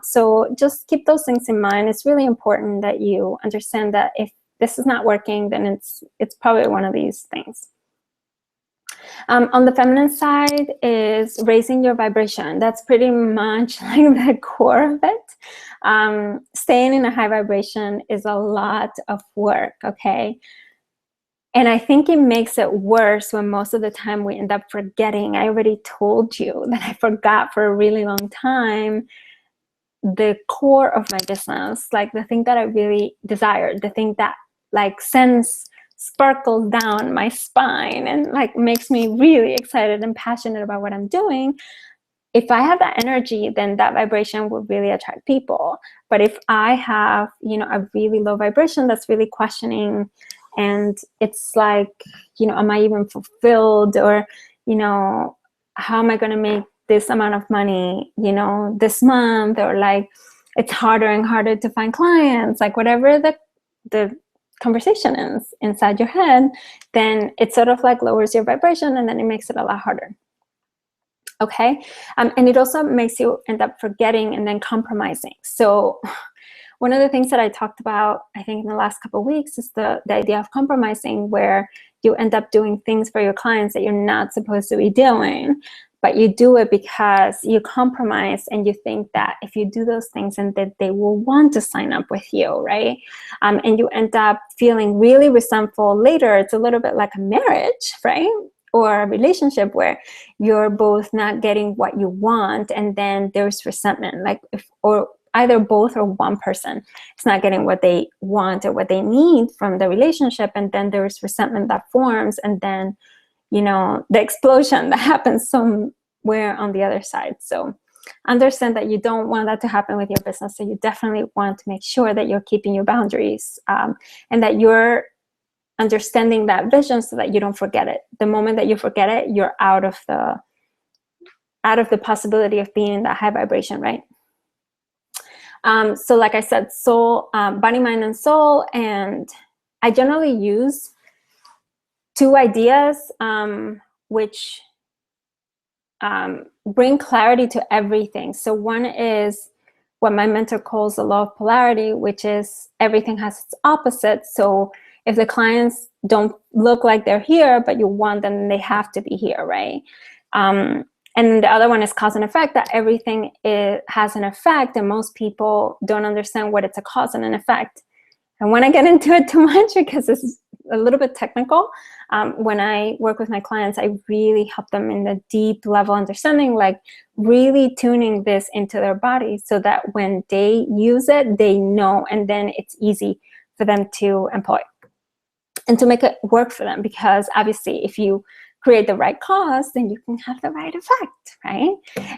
Speaker 1: So just keep those things in mind. It's really important that you understand that if this is not working, then it's probably one of these things. On the feminine side is raising your vibration. That's pretty much like the core of it. Staying in a high vibration is a lot of work, okay? And I think it makes it worse when most of the time we end up forgetting. I already told you that I forgot for a really long time the core of my business, like the thing that I really desired, the thing that like sends sparkles down my spine and like makes me really excited and passionate about what I'm doing. If I have that energy, then that vibration will really attract people. But if I have, you know, a really low vibration that's really questioning, and it's like, you know, am I even fulfilled? Or, you know, how am I going to make this amount of money, you know, this month? Or like, it's harder and harder to find clients, like whatever the conversation is inside your head, then it sort of like lowers your vibration, and then it makes it a lot harder. Okay. And it also makes you end up forgetting and then compromising. So one of the things that I talked about, I think in the last couple of weeks, is the idea of compromising, where you end up doing things for your clients that you're not supposed to be doing, but you do it because you compromise and you think that if you do those things, and that they will want to sign up with you, right? And you end up feeling really resentful later. It's a little bit like a marriage, right? Or a relationship where you're both not getting what you want, and then there's resentment, like or either both or one person is not getting what they want or what they need from the relationship, and then there's resentment that forms, and then, you know, the explosion that happens somewhere on the other side. So understand that you don't want that to happen with your business. So you definitely want to make sure that you're keeping your boundaries, and that you're understanding that vision so that you don't forget it. The moment that you forget it, you're out of the possibility of being in that high vibration, right? So like I said, soul, body, mind, and soul. And I generally use two ideas which bring clarity to everything. So one is what my mentor calls the law of polarity, which is everything has its opposite. So if the clients don't look like they're here, but you want them, they have to be here, right? And the other one is cause and effect, that everything has an effect, and most people don't understand what it's a cause and an effect. I want to get into it too much because it's a little bit technical. When I work with my clients, I really help them in the deep level understanding, like really tuning this into their body so that when they use it, they know, and then it's easy for them to employ and to make it work for them. Because obviously if you create the right cause, then you can have the right effect, right?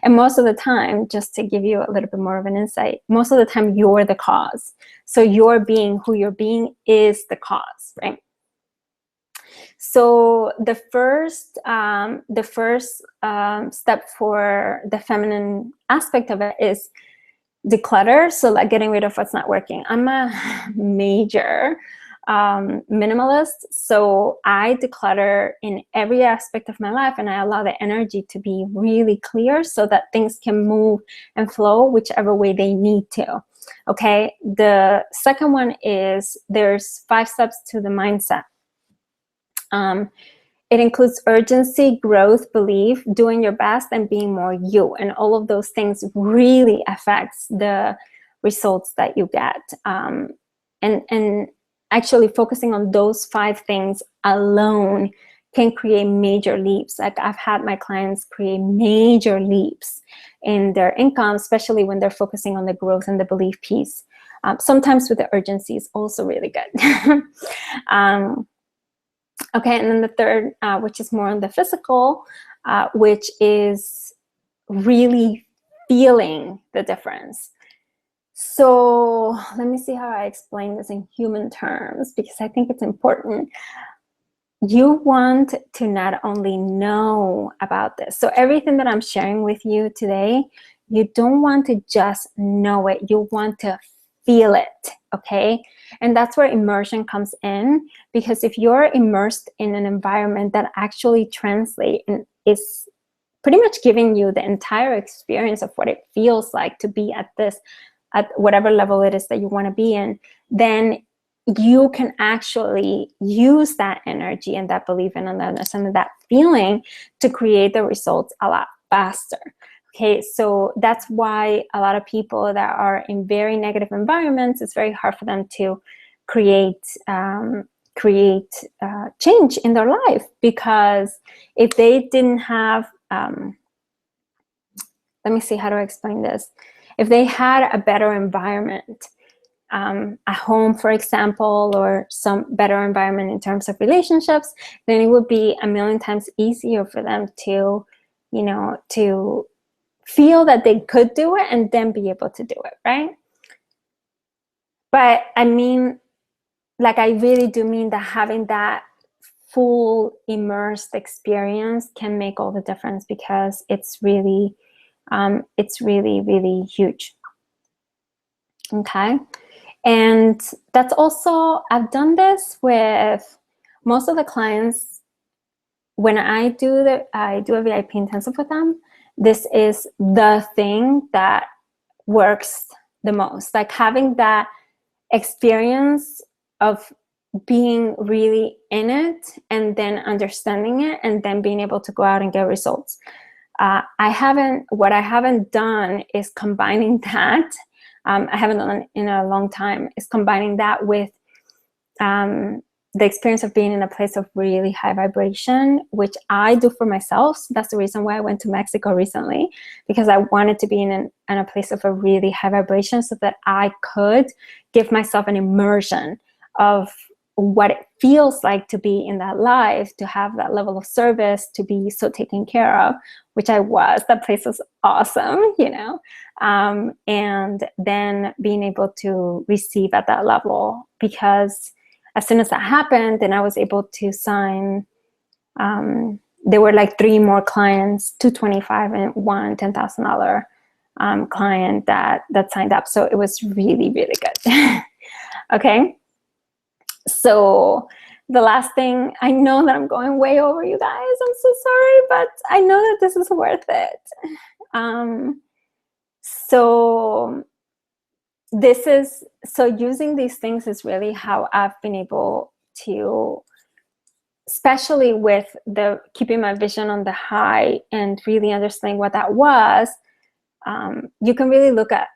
Speaker 1: And most of the time, just to give you a little bit more of an insight, most of the time you're the cause. So your being who you're being is the cause, right? So the first step for the feminine aspect of it is declutter. So like getting rid of what's not working. I'm a major minimalist. So I declutter in every aspect of my life, and I allow the energy to be really clear so that things can move and flow whichever way they need to. Okay. The second one is there's 5 steps to the mindset. It includes urgency, growth, belief, doing your best, and being more you. And all of those things really affects the results that you get. And actually focusing on those 5 things alone can create major leaps. Like I've had my clients create major leaps in their income, especially when they're focusing on the growth and the belief piece. Sometimes with the urgency is also really good. Okay, and then the third, which is more on the physical, which is really feeling the difference. So let me see how I explain this in human terms, because I think it's important. You want to not only know about this. So everything that I'm sharing with you today, you don't want to just know it. You want to feel it, okay? And that's where immersion comes in, because if you're immersed in an environment that actually translates and is pretty much giving you the entire experience of what it feels like to be at whatever level it is that you want to be in, then you can actually use that energy and that belief and understanding, that feeling, to create the results a lot faster. Okay, so that's why a lot of people that are in very negative environments, it's very hard for them to create change in their life, because if they didn't have, let me see how to explain this. If they had a better environment, a home, for example, or some better environment in terms of relationships, then it would be a million times easier for them to, you know, to feel that they could do it and then be able to do it, right? But I mean, like, I really do mean that having that full immersed experience can make all the difference, because it's really, really huge. Okay. And that's also, I've done this with most of the clients. When I do a VIP intensive with them, this is the thing that works the most. Like having that experience of being really in it and then understanding it and then being able to go out and get results. What I haven't done is combining that. I haven't done it in a long time, is combining that with the experience of being in a place of really high vibration, which I do for myself. So that's the reason why I went to Mexico recently, because I wanted to be in a place of a really high vibration so that I could give myself an immersion of what it feels like to be in that life, to have that level of service, to be so taken care of, which I was. That place was awesome, you know, and then being able to receive at that level, because as soon as that happened, then I was able to sign, there were like 3 more clients, 225 and one $10,000 client that signed up. So it was really, really good. Okay. So the last thing, I know that I'm going way over, you guys, I'm so sorry, but I know that this is worth it. So using these things is really how I've been able to, especially with the keeping my vision on the high and really understanding what that was, you can really look at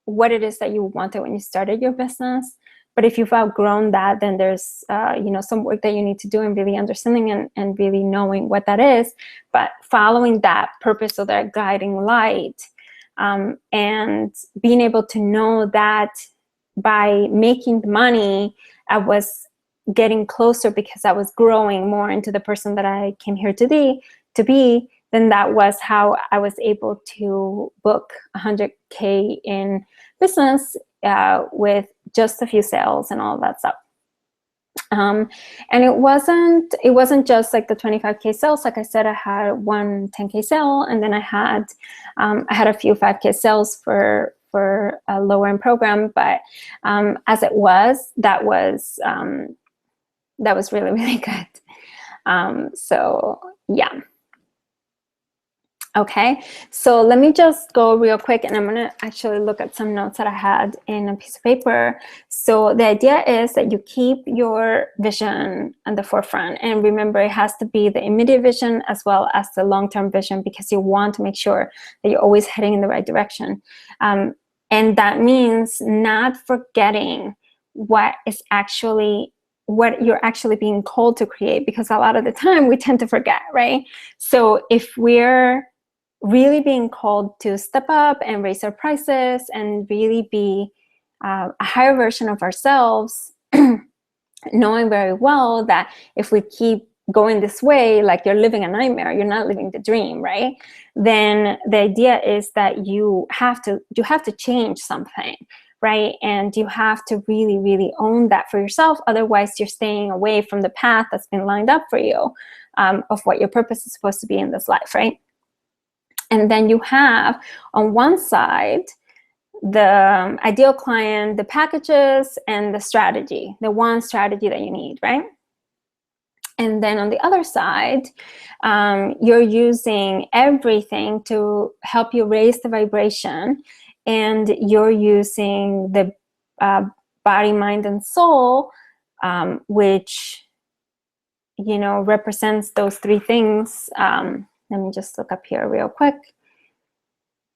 Speaker 1: what it is that you wanted when you started your business. But if you've outgrown that, then there's some work that you need to do in really understanding and really knowing what that is, but following that purpose or that guiding light, and being able to know that by making money, I was getting closer because I was growing more into the person that I came here to be, then that was how I was able to book 100K in business with just a few sales and all that stuff. And it wasn't just like the 25K sales. Like I said, I had one 10K sale, and then I had a few 5K sales for for a lower end program, but as it was, that was really, really good. So yeah. Okay, so let me just go real quick, and I'm gonna actually look at some notes that I had in a piece of paper. So the idea is that you keep your vision at the forefront, and remember, it has to be the immediate vision as well as the long-term vision, because you want to make sure that you're always heading in the right direction. And that means not forgetting what you're actually being called to create, because a lot of the time we tend to forget, right? So if we're really being called to step up and raise our prices and really be a higher version of ourselves, knowing very well that if we keep going this way, like you're living a nightmare, you're not living the dream, right? Then the idea is that you have to change something, right? And you have to really, really own that for yourself. Otherwise, you're staying away from the path that's been lined up for you, of what your purpose is supposed to be in this life, right? And then you have on one side the ideal client, the packages, and the strategy, the one strategy that you need, right? And then on the other side, you're using everything to help you raise the vibration, and you're using the body, mind, and soul, which, you know, represents those three things. Let me just look up here real quick,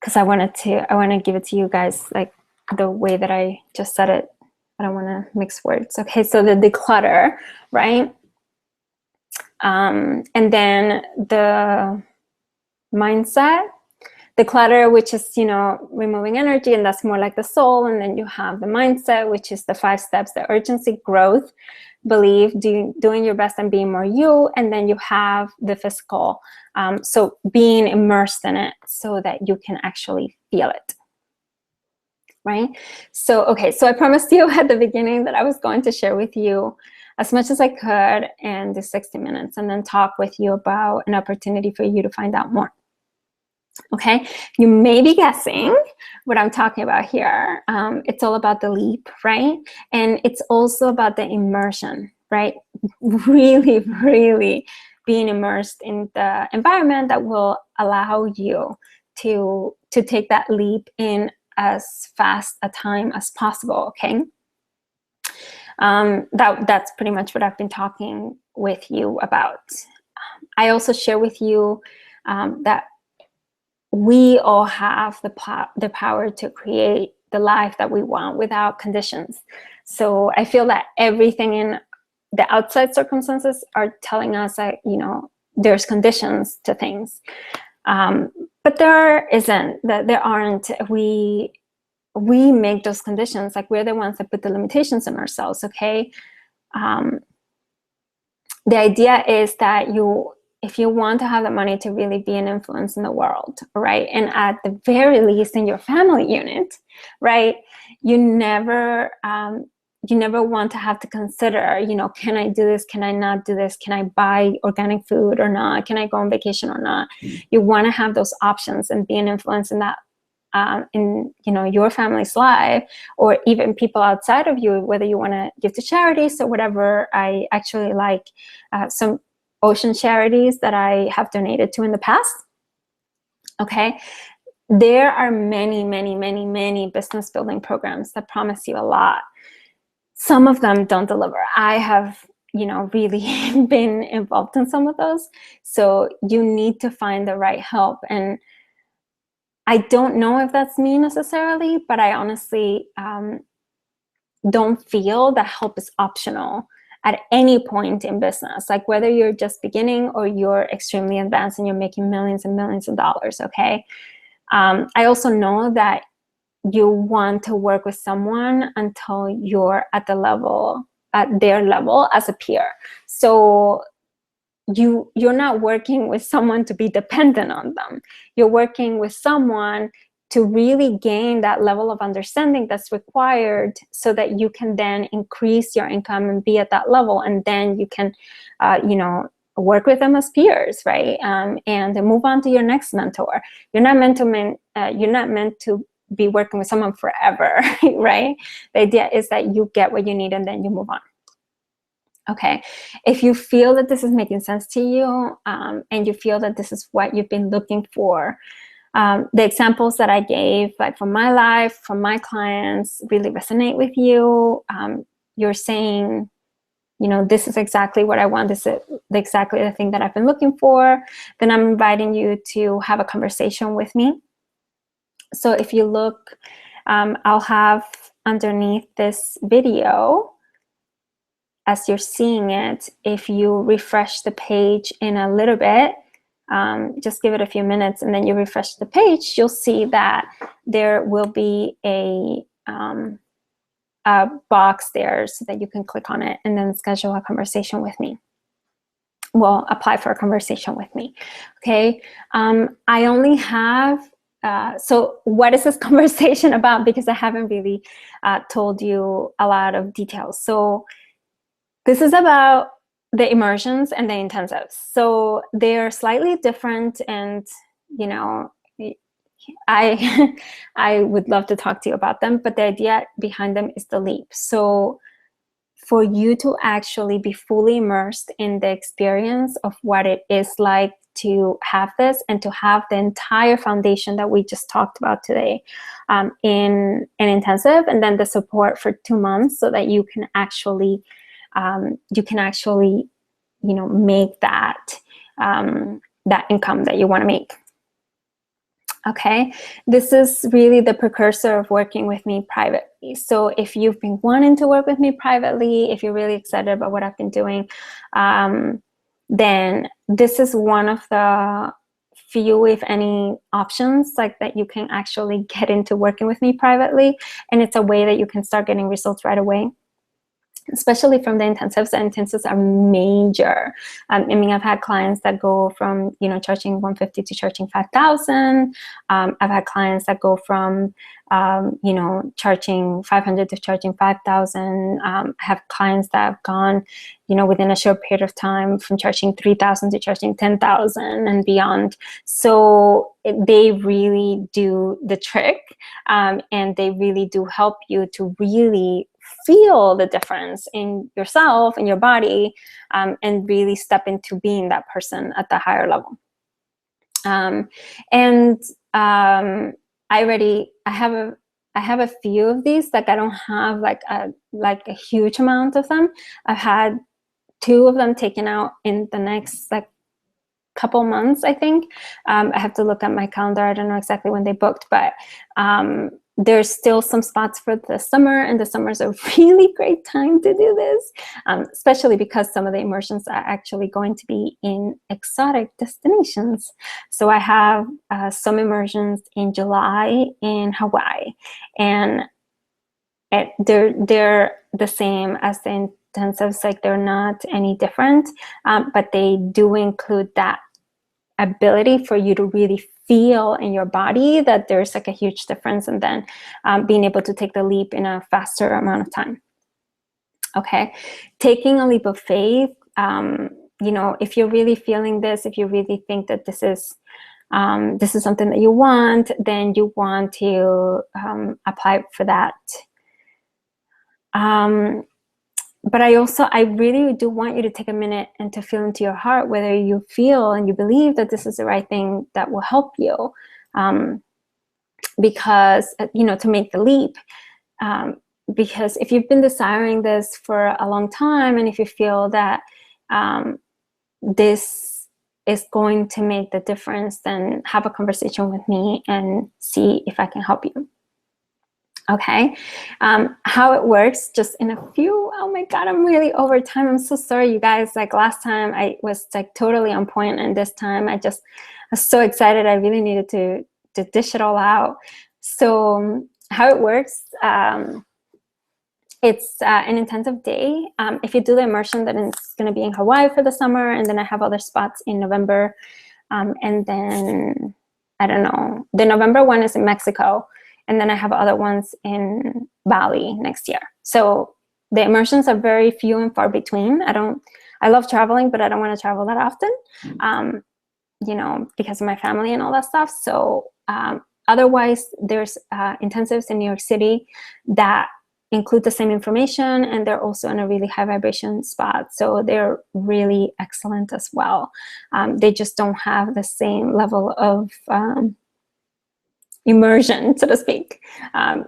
Speaker 1: because I want to give it to you guys like the way that I just said it. I don't want to mix words. Okay, so the declutter, right? And then the mindset, the clutter, which is, you know, removing energy, and that's more like the soul. And then you have the mindset, which is the 5 steps: the urgency, growth, belief, doing your best, and being more you. And then you have the physical, so being immersed in it so that you can actually feel it, right? So, okay, so I promised you at the beginning that I was going to share with you as much as I could in the 60 minutes, and then talk with you about an opportunity for you to find out more. Okay, you may be guessing what I'm talking about here. It's all about the leap, right? And it's also about the immersion, right? Really, really being immersed in the environment that will allow you to take that leap in as fast a time as possible, okay? That's pretty much what I've been talking with you about. I also share with you that we all have the power to create the life that we want without conditions. So I feel that everything in the outside circumstances are telling us that, you know, there's conditions to things, but there isn't. That there aren't. We make those conditions. Like, we're the ones that put the limitations on ourselves. Okay. The idea is that if you want to have the money to really be an influence in the world, right, and at the very least in your family unit, right, you never want to have to consider, you know, can I do this? Can I not do this? Can I buy organic food or not? Can I go on vacation or not? You want to have those options and be an influence in that, in, you know, your family's life, or even people outside of you, whether you want to give to charities or whatever. I actually like some ocean charities that I have donated to in the past. Okay, there are many, many, many, many business building programs that promise you a lot. Some of them don't deliver. I have, you know, really been involved in some of those. So you need to find the right help. And I don't know if that's me necessarily, but I honestly don't feel that help is optional at any point in business, like whether you're just beginning or you're extremely advanced and you're making millions and millions of dollars, okay? I also know that you want to work with someone until you're at their level as a peer. So you're not working with someone to be dependent on them. You're working with someone to really gain that level of understanding that's required so that you can then increase your income and be at that level. And then you can, you know, work with them as peers, right? And move on to your next mentor. You're not meant to be working with someone forever, right? The idea is that you get what you need and then you move on. Okay, if you feel that this is making sense to you, and you feel that this is what you've been looking for, the examples that I gave, like from my life, from my clients, really resonate with you, you're saying, you know, this is exactly what I want, this is exactly the thing that I've been looking for, then I'm inviting you to have a conversation with me. So if you look, I'll have underneath this video, as you're seeing it, if you refresh the page in a little bit, just give it a few minutes and then you refresh the page, you'll see that there will be a box there so that you can click on it and then schedule a conversation with me. Well, apply for a conversation with me. Okay, I only have, so what is this conversation about? Because I haven't really told you a lot of details. So this is about the immersions and the intensives. So they're slightly different, and you know, I I would love to talk to you about them, but the idea behind them is the leap. So for you to actually be fully immersed in the experience of what it is like to have this, and to have the entire foundation that we just talked about today in an intensive, and then the support for 2 months so that you can actually you know, make that that income that you want to make. Okay, this is really the precursor of working with me privately. So if you've been wanting to work with me privately, if you're really excited about what I've been doing, then this is one of the few, if any, options like that you can actually get into working with me privately. And it's a way that you can start getting results right away, especially from the intensives. The intensives are major. I mean, I've had clients that go from, you know, charging $150 to charging $5,000. I've had clients that go from, you know, charging $500 to charging $5,000. I have clients that have gone, you know, within a short period of time from charging $3,000 to charging $10,000 and beyond. So they really do the trick, and they really do help you to really feel the difference in yourself and your body, and really step into being that person at the higher level. I have a few of these. Like, I don't have like a huge amount of them. I've had 2 of them taken out in the next like couple months, I think. I have to look at my calendar. I don't know exactly when they booked, but there's still some spots for the summer, and the summer is a really great time to do this, especially because some of the immersions are actually going to be in exotic destinations. So I have some immersions in July in Hawaii, and they're the same as the intensives, like they're not any different, but they do include that ability for you to really feel in your body that there's like a huge difference, and then being able to take the leap in a faster amount of time. Okay, taking a leap of faith, you know, if you're really feeling this, if you really think that this is something that you want, then you want to apply for that. But I really do want you to take a minute and to feel into your heart whether you feel and you believe that this is the right thing that will help you, because, you know, to make the leap. Because if you've been desiring this for a long time, and if you feel that this is going to make the difference, then have a conversation with me and see if I can help you. Okay, how it works, just in a few, oh my God, I'm really over time. I'm so sorry, you guys. Like last time I was like totally on point, and this time I was so excited. I really needed to dish it all out. So how it works, it's an intensive day. If you do the immersion, then it's going to be in Hawaii for the summer, and then I have other spots in November, and then I don't know, the November one is in Mexico. And then I have other ones in Bali next year. So the immersions are very few and far between. I love traveling, but I don't want to travel that often, you know, because of my family and all that stuff. So otherwise, there's intensives in New York City that include the same information, and they're also in a really high vibration spot. So they're really excellent as well. They just don't have the same level of immersion, so to speak.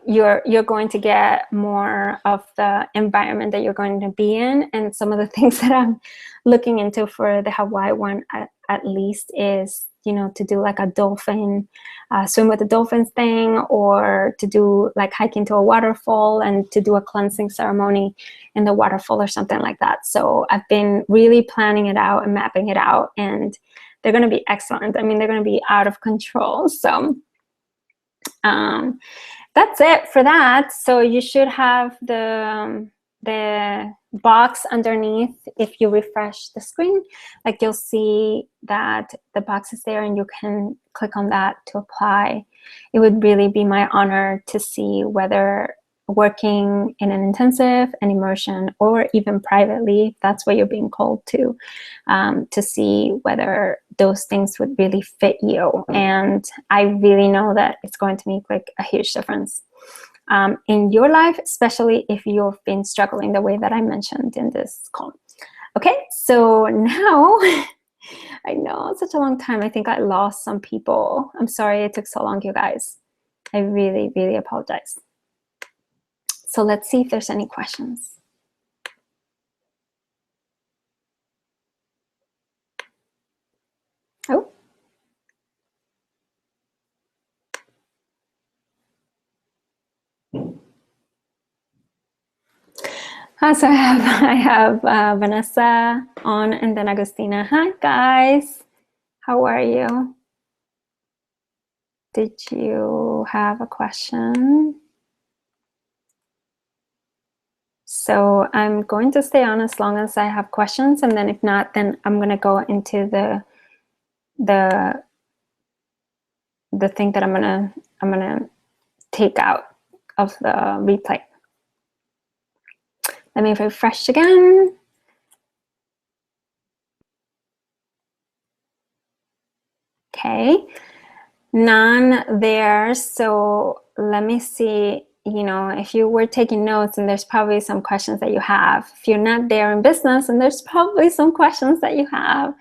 Speaker 1: You're going to get more of the environment that you're going to be in. And some of the things that I'm looking into for the Hawaii one at least is, you know, to do like a dolphin, swim with the dolphins thing, or to do like hiking to a waterfall and to do a cleansing ceremony in the waterfall or something like that. So I've been really planning it out and mapping it out, and they're going to be excellent. I mean, they're going to be out of control. So that's it for that. So you should have the box underneath. If you refresh the screen, like, you'll see that the box is there and you can click on that to apply. It would really be my honor to see whether working in an intensive, an immersion, or even privately, if that's what you're being called to see whether those things would really fit you. And I really know that it's going to make like a huge difference in your life, especially if you've been struggling the way that I mentioned in this call. Okay, so now, I know it's such a long time. I think I lost some people. I'm sorry it took so long, you guys. I really, really apologize. So let's see if there's any questions. Oh. So I have Vanessa on, and then Agustina. Hi guys, how are you? Did you have a question? So I'm going to stay on as long as I have questions, and then if not, then I'm going to go into the thing that I'm gonna take out of the replay. Let me refresh again. Okay, none there. So let me see, you know, if you were taking notes, and there's probably some questions that you have. If you're not there in business, and there's probably some questions that you have.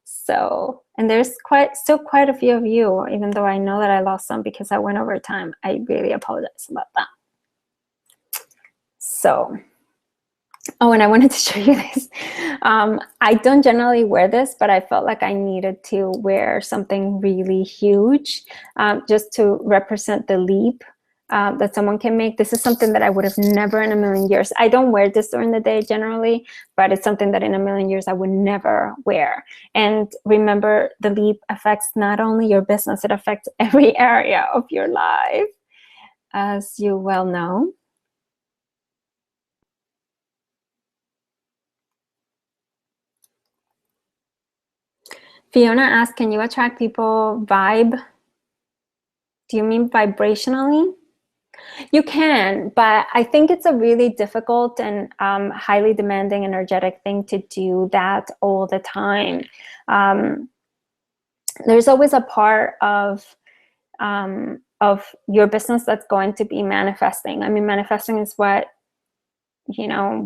Speaker 1: So, and there's still quite a few of you, even though I know that I lost some because I went over time. I really apologize about that. So, oh, and I wanted to show you this. I don't generally wear this, but I felt like I needed to wear something really huge just to represent the leap that someone can make. This is something that I would have never in a million years. I don't wear this during the day generally, but it's something that in a million years I would never wear. And remember, the leap affects not only your business, it affects every area of your life, as you well know. Fiona asked, can you attract people vibe? Do you mean vibrationally? You can, but I think it's a really difficult and highly demanding energetic thing to do that all the time. There's always a part of your business that's going to be manifesting. I mean, manifesting is what, you know,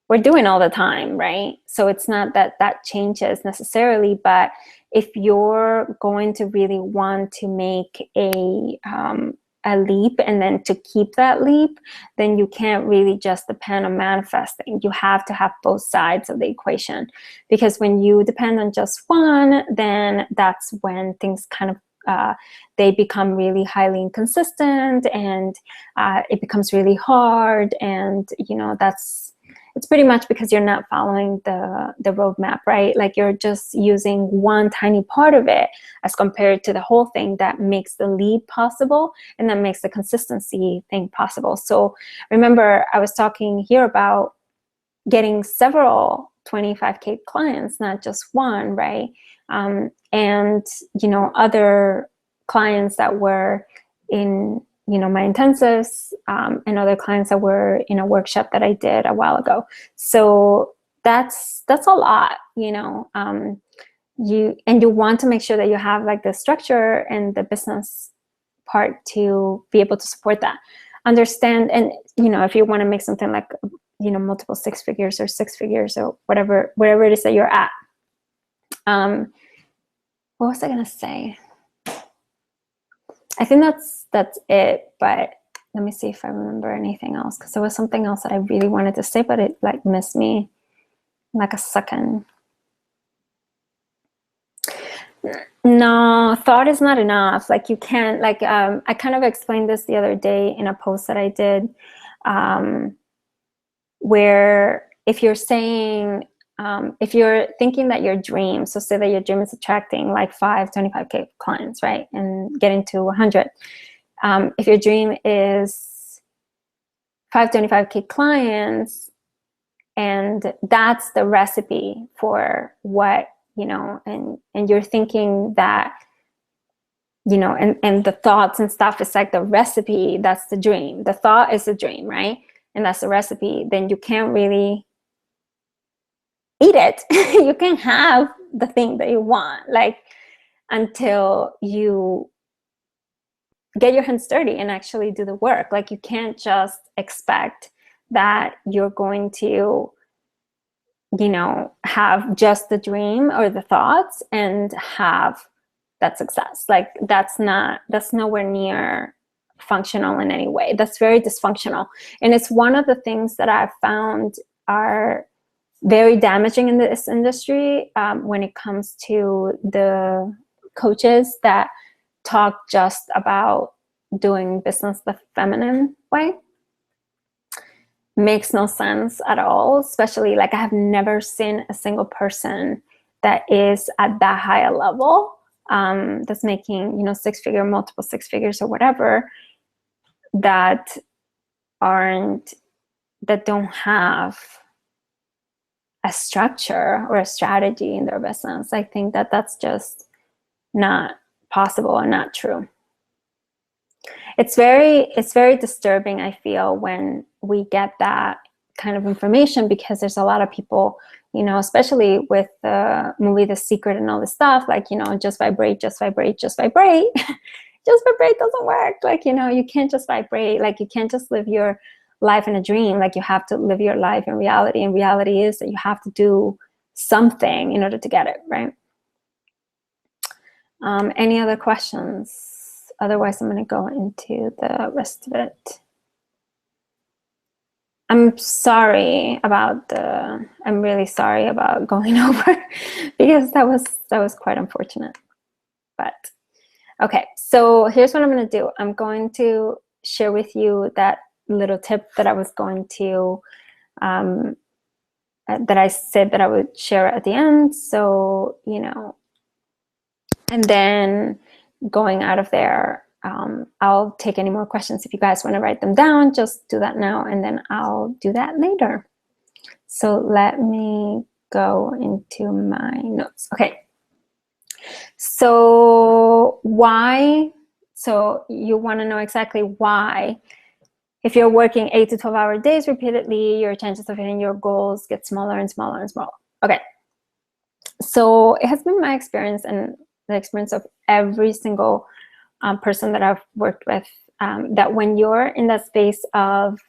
Speaker 1: we're doing all the time, right? So it's not that changes necessarily, but if you're going to really want to make a leap and then to keep that leap, then you can't really just depend on manifesting. You have to have both sides of the equation, because when you depend on just one, then that's when things kind of they become really highly inconsistent, and it becomes really hard. And you know, it's pretty much because you're not following the roadmap, right? Like, you're just using one tiny part of it as compared to the whole thing that makes the leap possible and that makes the consistency thing possible. So remember, I was talking here about getting several 25K clients, not just one, right? And, you know, other clients that were in, you know, my intensives, and other clients that were in a workshop that I did a while ago. So that's a lot, you know. you want to make sure that you have like the structure and the business part to be able to support that. Understand, and if you want to make something like multiple 6 figures or 6 figures or wherever it is that you're at. What was I gonna say? I think that's it, but let me see if I remember anything else, because there was something else that I really wanted to say, but it like missed me like a second. No, thought is not enough. Like you can't, like I kind of explained this the other day in a post that I did, where if you're saying, if you're thinking that your dream, so say that your dream is attracting like 25K clients, right? And getting to 100. If your dream is 25K clients, and that's the recipe for what, and you're thinking that, and the thoughts and stuff is like the recipe, that's the dream. The thought is the dream, right? And that's the recipe. Then you can't really eat it. You can have the thing that you want, like, until you get your hands dirty and actually do the work. Like you can't just expect that you're going to, have just the dream or the thoughts and have that success. Like that's nowhere near functional in any way. That's very dysfunctional. And it's one of the things that I've found are very damaging in this industry, when it comes to the coaches that talk just about doing business the feminine way. Makes no sense at all, especially like I have never seen a single person that is at that high a level, that's making 6 figure, multiple 6 figures or whatever, that don't have a structure or a strategy in their business. I think that that's just not possible and not true. It's very disturbing, I feel, when we get that kind of information, because there's a lot of people, especially with the movie The Secret and all this stuff, like, just vibrate, just vibrate, just vibrate. Just vibrate doesn't work. Like, you can't just vibrate. Like, you can't just live your life in a dream. Like, you have to live your life in reality. And reality is that you have to do something in order to get it, right? Any other questions? Otherwise, I'm going to go into the rest of it. I'm really sorry about going over, because that was quite unfortunate. But okay, so here's what I'm going to do. I'm going to share with you that little tip that I was going to, that I said that I would share at the end. So, and then going out of there, I'll take any more questions. If you guys want to write them down, just do that now, and then I'll do that later. So let me go into my notes. Okay. So why? So you want to know exactly why. If you're working 8 to 12-hour days repeatedly, your chances of hitting your goals get smaller and smaller and smaller. Okay. So it has been my experience, and the experience of every single person that I've worked with, that when you're in that space of,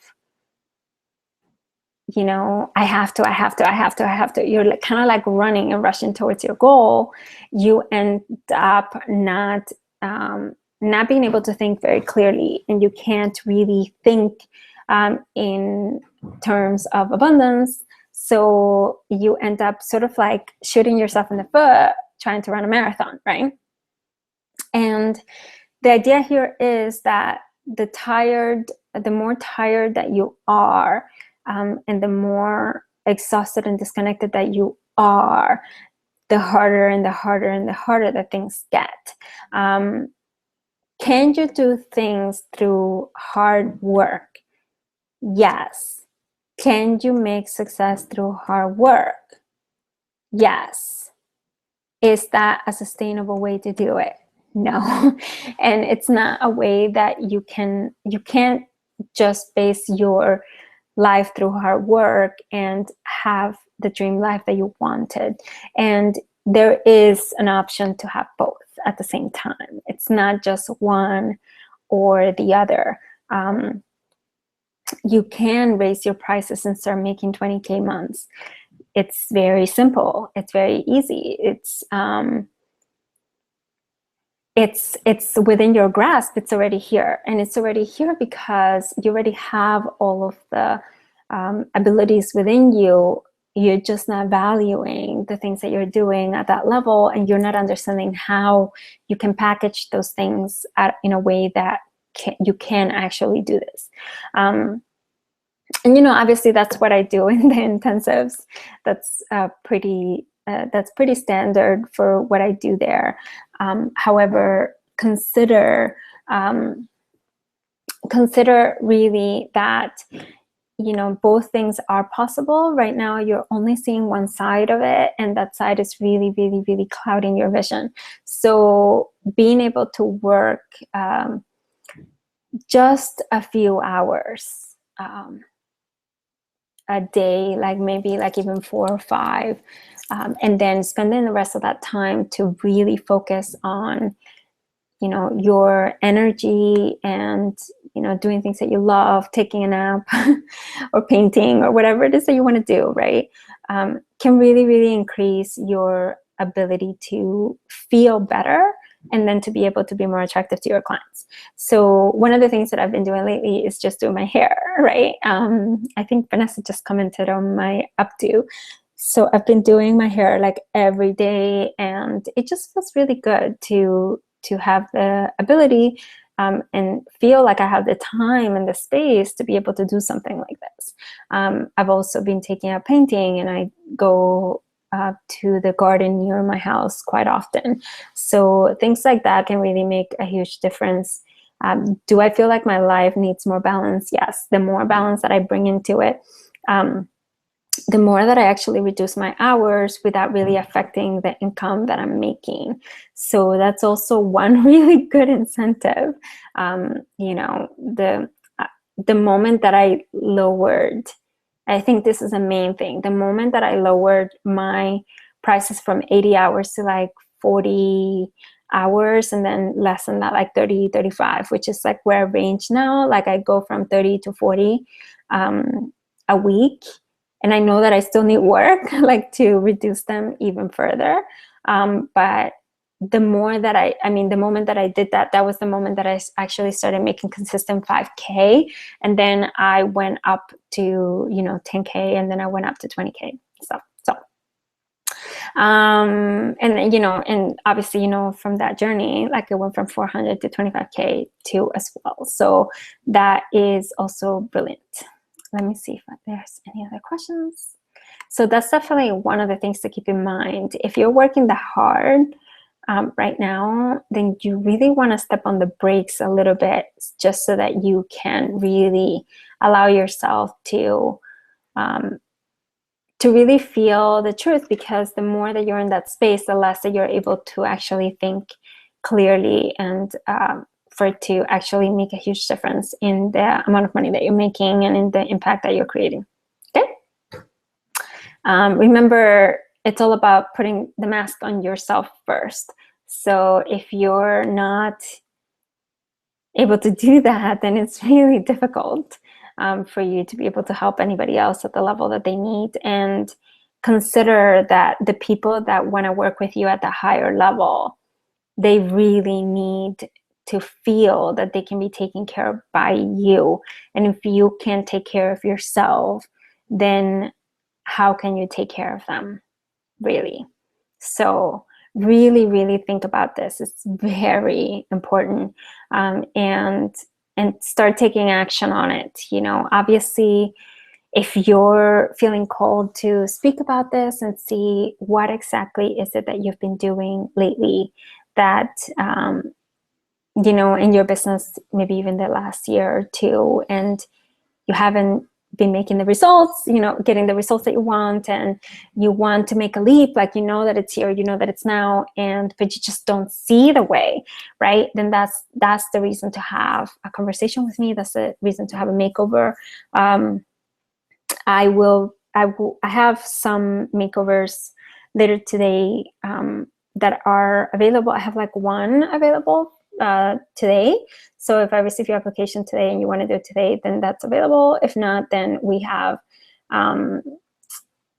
Speaker 1: I have to, you're like, kind of like running and rushing towards your goal, you end up not being able to think very clearly, and you can't really think in terms of abundance. So you end up sort of like shooting yourself in the foot trying to run a marathon, right? And the idea here is that the more tired that you are, and the more exhausted and disconnected that you are, the harder and the harder and the harder that things get. Can you do things through hard work? Yes. Can you make success through hard work? Yes. Is that a sustainable way to do it? No. And it's not a way that you can't just base your life through hard work and have the dream life that you wanted. And there is an option to have both at the same time. It's not just one or the other. You can raise your prices and start making 20K months. It's very simple. It's very easy. It's within your grasp. It's already here, and it's already here because you already have all of the abilities within you. You're just not valuing the things that you're doing at that level, and you're not understanding how you can package those things in a way that you can actually do this. And obviously that's what I do in the intensives. That's pretty standard for what I do there. However, consider really that both things are possible. Right now you're only seeing one side of it, and that side is really, really, really clouding your vision. So being able to work just a few hours a day, like maybe like even 4 or 5, and then spending the rest of that time to really focus on your energy and doing things that you love, taking a nap or painting or whatever it is that you want to do, right? Can really, really increase your ability to feel better, and then to be able to be more attractive to your clients. So one of the things that I've been doing lately is just doing my hair, right? I think Vanessa just commented on my updo. So I've been doing my hair like every day, and it just feels really good to have the ability and feel like I have the time and the space to be able to do something like this. I've also been taking up painting, and I go to the garden near my house quite often. So things like that can really make a huge difference. Do I feel like my life needs more balance? Yes. The more balance that I bring into it, the more that I actually reduce my hours without really affecting the income that I'm making. So that's also one really good incentive. The moment that I lowered, I think this is the main thing, the moment that I lowered my prices from 80 hours to like 40 hours, and then less than that, like 30, 35, which is like where I range now. Like I go from 30 to 40 a week. And I know that I still need work, like to reduce them even further. But the more that the moment that I did that, that was the moment that I actually started making consistent 5K. And then I went up to, 10K, and then I went up to 20K. And obviously, from that journey, like it went from 400 to 25K too as well. So that is also brilliant. Let me see if there's any other questions. So that's definitely one of the things to keep in mind. If you're working that hard right now, then you really want to step on the brakes a little bit, just so that you can really allow yourself to really feel the truth. Because the more that you're in that space, the less that you're able to actually think clearly, and for it to actually make a huge difference in the amount of money that you're making and in the impact that you're creating. Okay. Remember, it's all about putting the mask on yourself first. So if you're not able to do that, then it's really difficult for you to be able to help anybody else at the level that they need. And consider that the people that want to work with you at the higher level, they really need to feel that they can be taken care of by you. And if you can't take care of yourself, then how can you take care of them, really? So really, really think about this. It's very important, and start taking action on it. Obviously, if you're feeling called to speak about this and see what exactly is it that you've been doing lately that in your business, maybe even the last year or two, and you haven't been making the results, getting the results that you want, and you want to make a leap, like that it's here, that it's now, but you just don't see the way, right? Then that's the reason to have a conversation with me. That's the reason to have a makeover. I have some makeovers later today that are available. I have like one available today. So if I receive your application today and you want to do it today, then that's available. If not, then we have, I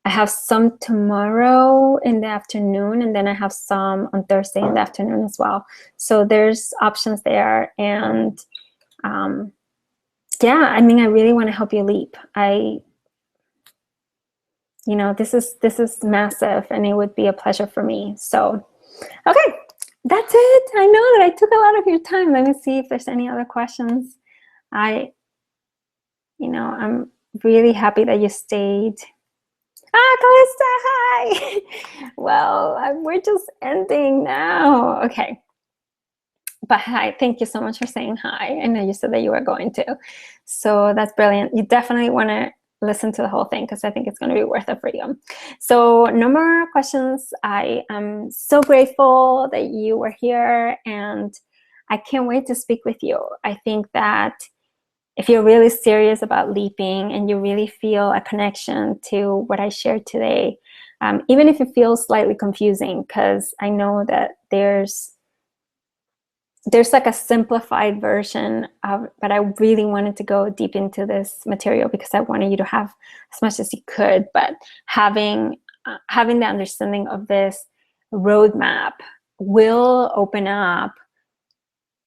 Speaker 1: have some tomorrow in the afternoon, and then I have some on Thursday in the afternoon as well. So there's options there. And yeah, I mean, I really want to help you leap. You know, this is massive, and it would be a pleasure for me. So, okay, that's it. I know that I took a lot of your time. Let me see if there's any other questions. I'm really happy that you stayed. Calista, hi. Well, we're just ending now. Okay. But hi, thank you so much for saying hi. I know you said that you were going to. So that's brilliant. You definitely want to listen to the whole thing because I think it's going to be worth it for you. So no more questions. I am so grateful that you were here, and I can't wait to speak with you. I think that if you're really serious about leaping and you really feel a connection to what I shared today, even if it feels slightly confusing, because I know that there's like a simplified version of, but I really wanted to go deep into this material because I wanted you to have as much as you could. But having the understanding of this roadmap will open up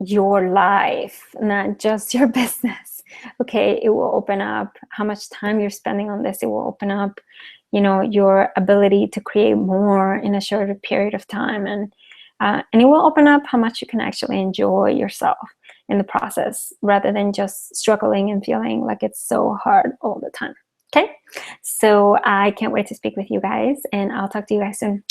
Speaker 1: your life, not just your business. Okay, it will open up how much time you're spending on this. It will open up, your ability to create more in a shorter period of time, and it will open up how much you can actually enjoy yourself in the process, rather than just struggling and feeling like it's so hard all the time. Okay, so I can't wait to speak with you guys, and I'll talk to you guys soon.